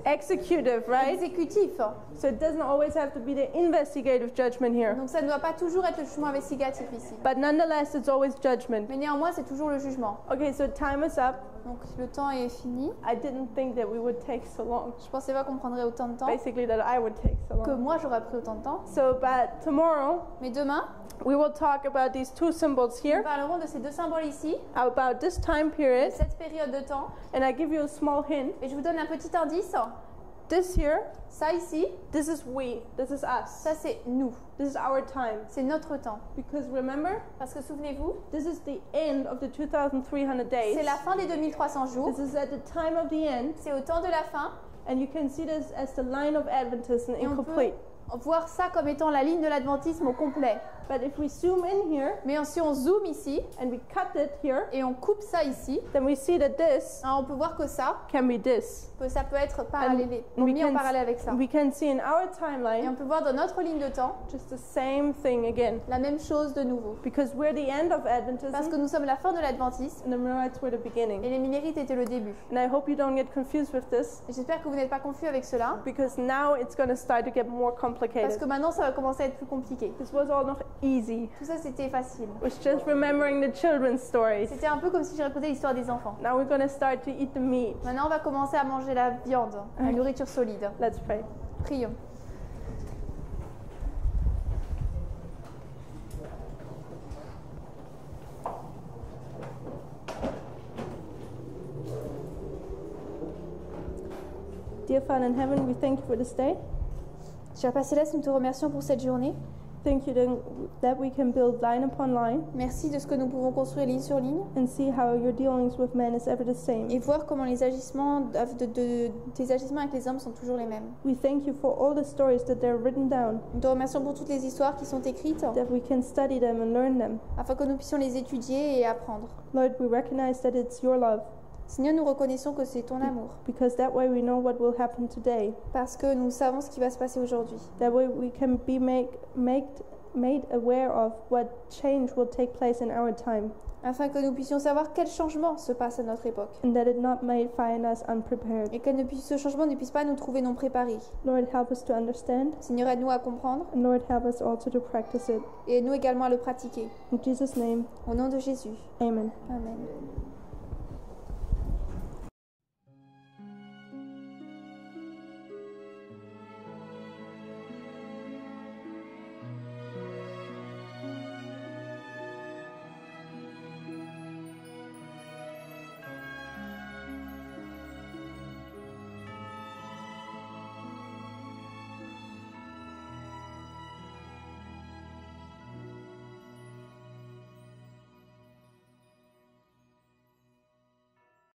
Executive, right? Exécutif. So it doesn't always have to be the investigative judgment here. Donc ça ne doit pas toujours être le jugement investigatif ici. But nonetheless, it's always judgment. Mais néanmoins, c'est toujours le jugement. Okay, so time is up. Donc le temps est fini. I didn't think that we would take so long. Je pensais pas qu'on prendrait autant de temps, Basically, that I would take so que long. moi j'aurais pris autant de temps. So, but tomorrow, Mais demain, we will talk about these two symbols nous here, parlerons de ces deux symboles ici, about this time de period, cette période de temps. and I give you a small hint. Et je vous donne un petit indice. This here, Ça ici, this is we, this is us. ça c'est nous. This is our time. C'est notre temps. Because remember, Parce que souvenez-vous, this is the end of the 2,300 days. c'est la fin des 2300 jours. This is at the time of the end, C'est au temps de la fin. and you can see this as the line of Adventism Et on incomplete. peut voir ça comme étant la ligne de l'adventisme au complet. But if we zoom in here Mais si on zoome ici and we cut it here, et on coupe ça ici, then we see that this on peut voir que ça can be this. ça peut être parallélé, mis en parallèle avec ça. we can see in our Et on timeline peut voir dans notre ligne de temps just the same thing again. la même chose de nouveau. Because we're the end of Parce Adventism, que nous sommes la fin de l'adventisme and the Millerites were the et beginning. les Millerites étaient le début. And I hope you don't get confused with this, Et j'espère que vous n'êtes pas confus avec cela, because now it's going to start to get more parce complicated. que maintenant ça va commencer à être plus compliqué. This was all not easy. Tout ça c'était facile. It was just remembering the children's stories. C'était un peu comme si je racontais l'histoire des enfants. Now we're going to start to eat the meat. Maintenant on va commencer à manger la viande, la nourriture solide. Let's pray. Prions. Dear Father in heaven, we thank you for this day. Cher Père Céleste, nous te remercions pour cette journée. Thank you that we can build line upon line Merci de ce que nous pouvons construire ligne sur ligne and see how your dealings with men is ever the same. et voir comment les agissements tes agissements avec les hommes sont toujours les mêmes. We thank you for all the stories that they're written down, Nous te remercions pour toutes les histoires qui sont écrites that we can study them and learn them. afin que nous puissions les étudier et apprendre. Lord, we recognize that it's your love, Seigneur, nous reconnaissons que c'est ton amour because that way we know what will happen today. parce que nous savons ce qui va se passer aujourd'hui. That way we can be made aware of what change will take place in our time, Afin que nous puissions savoir quel changement se passe à notre époque and that it not may find us unprepared. et que ce changement ne puisse pas nous trouver non préparés. Lord, help us to understand, Seigneur, aide-nous à comprendre and Lord, help us also to practice it. et aide-nous également à le pratiquer. In Jesus' name, Au nom de Jésus. amen. Amen.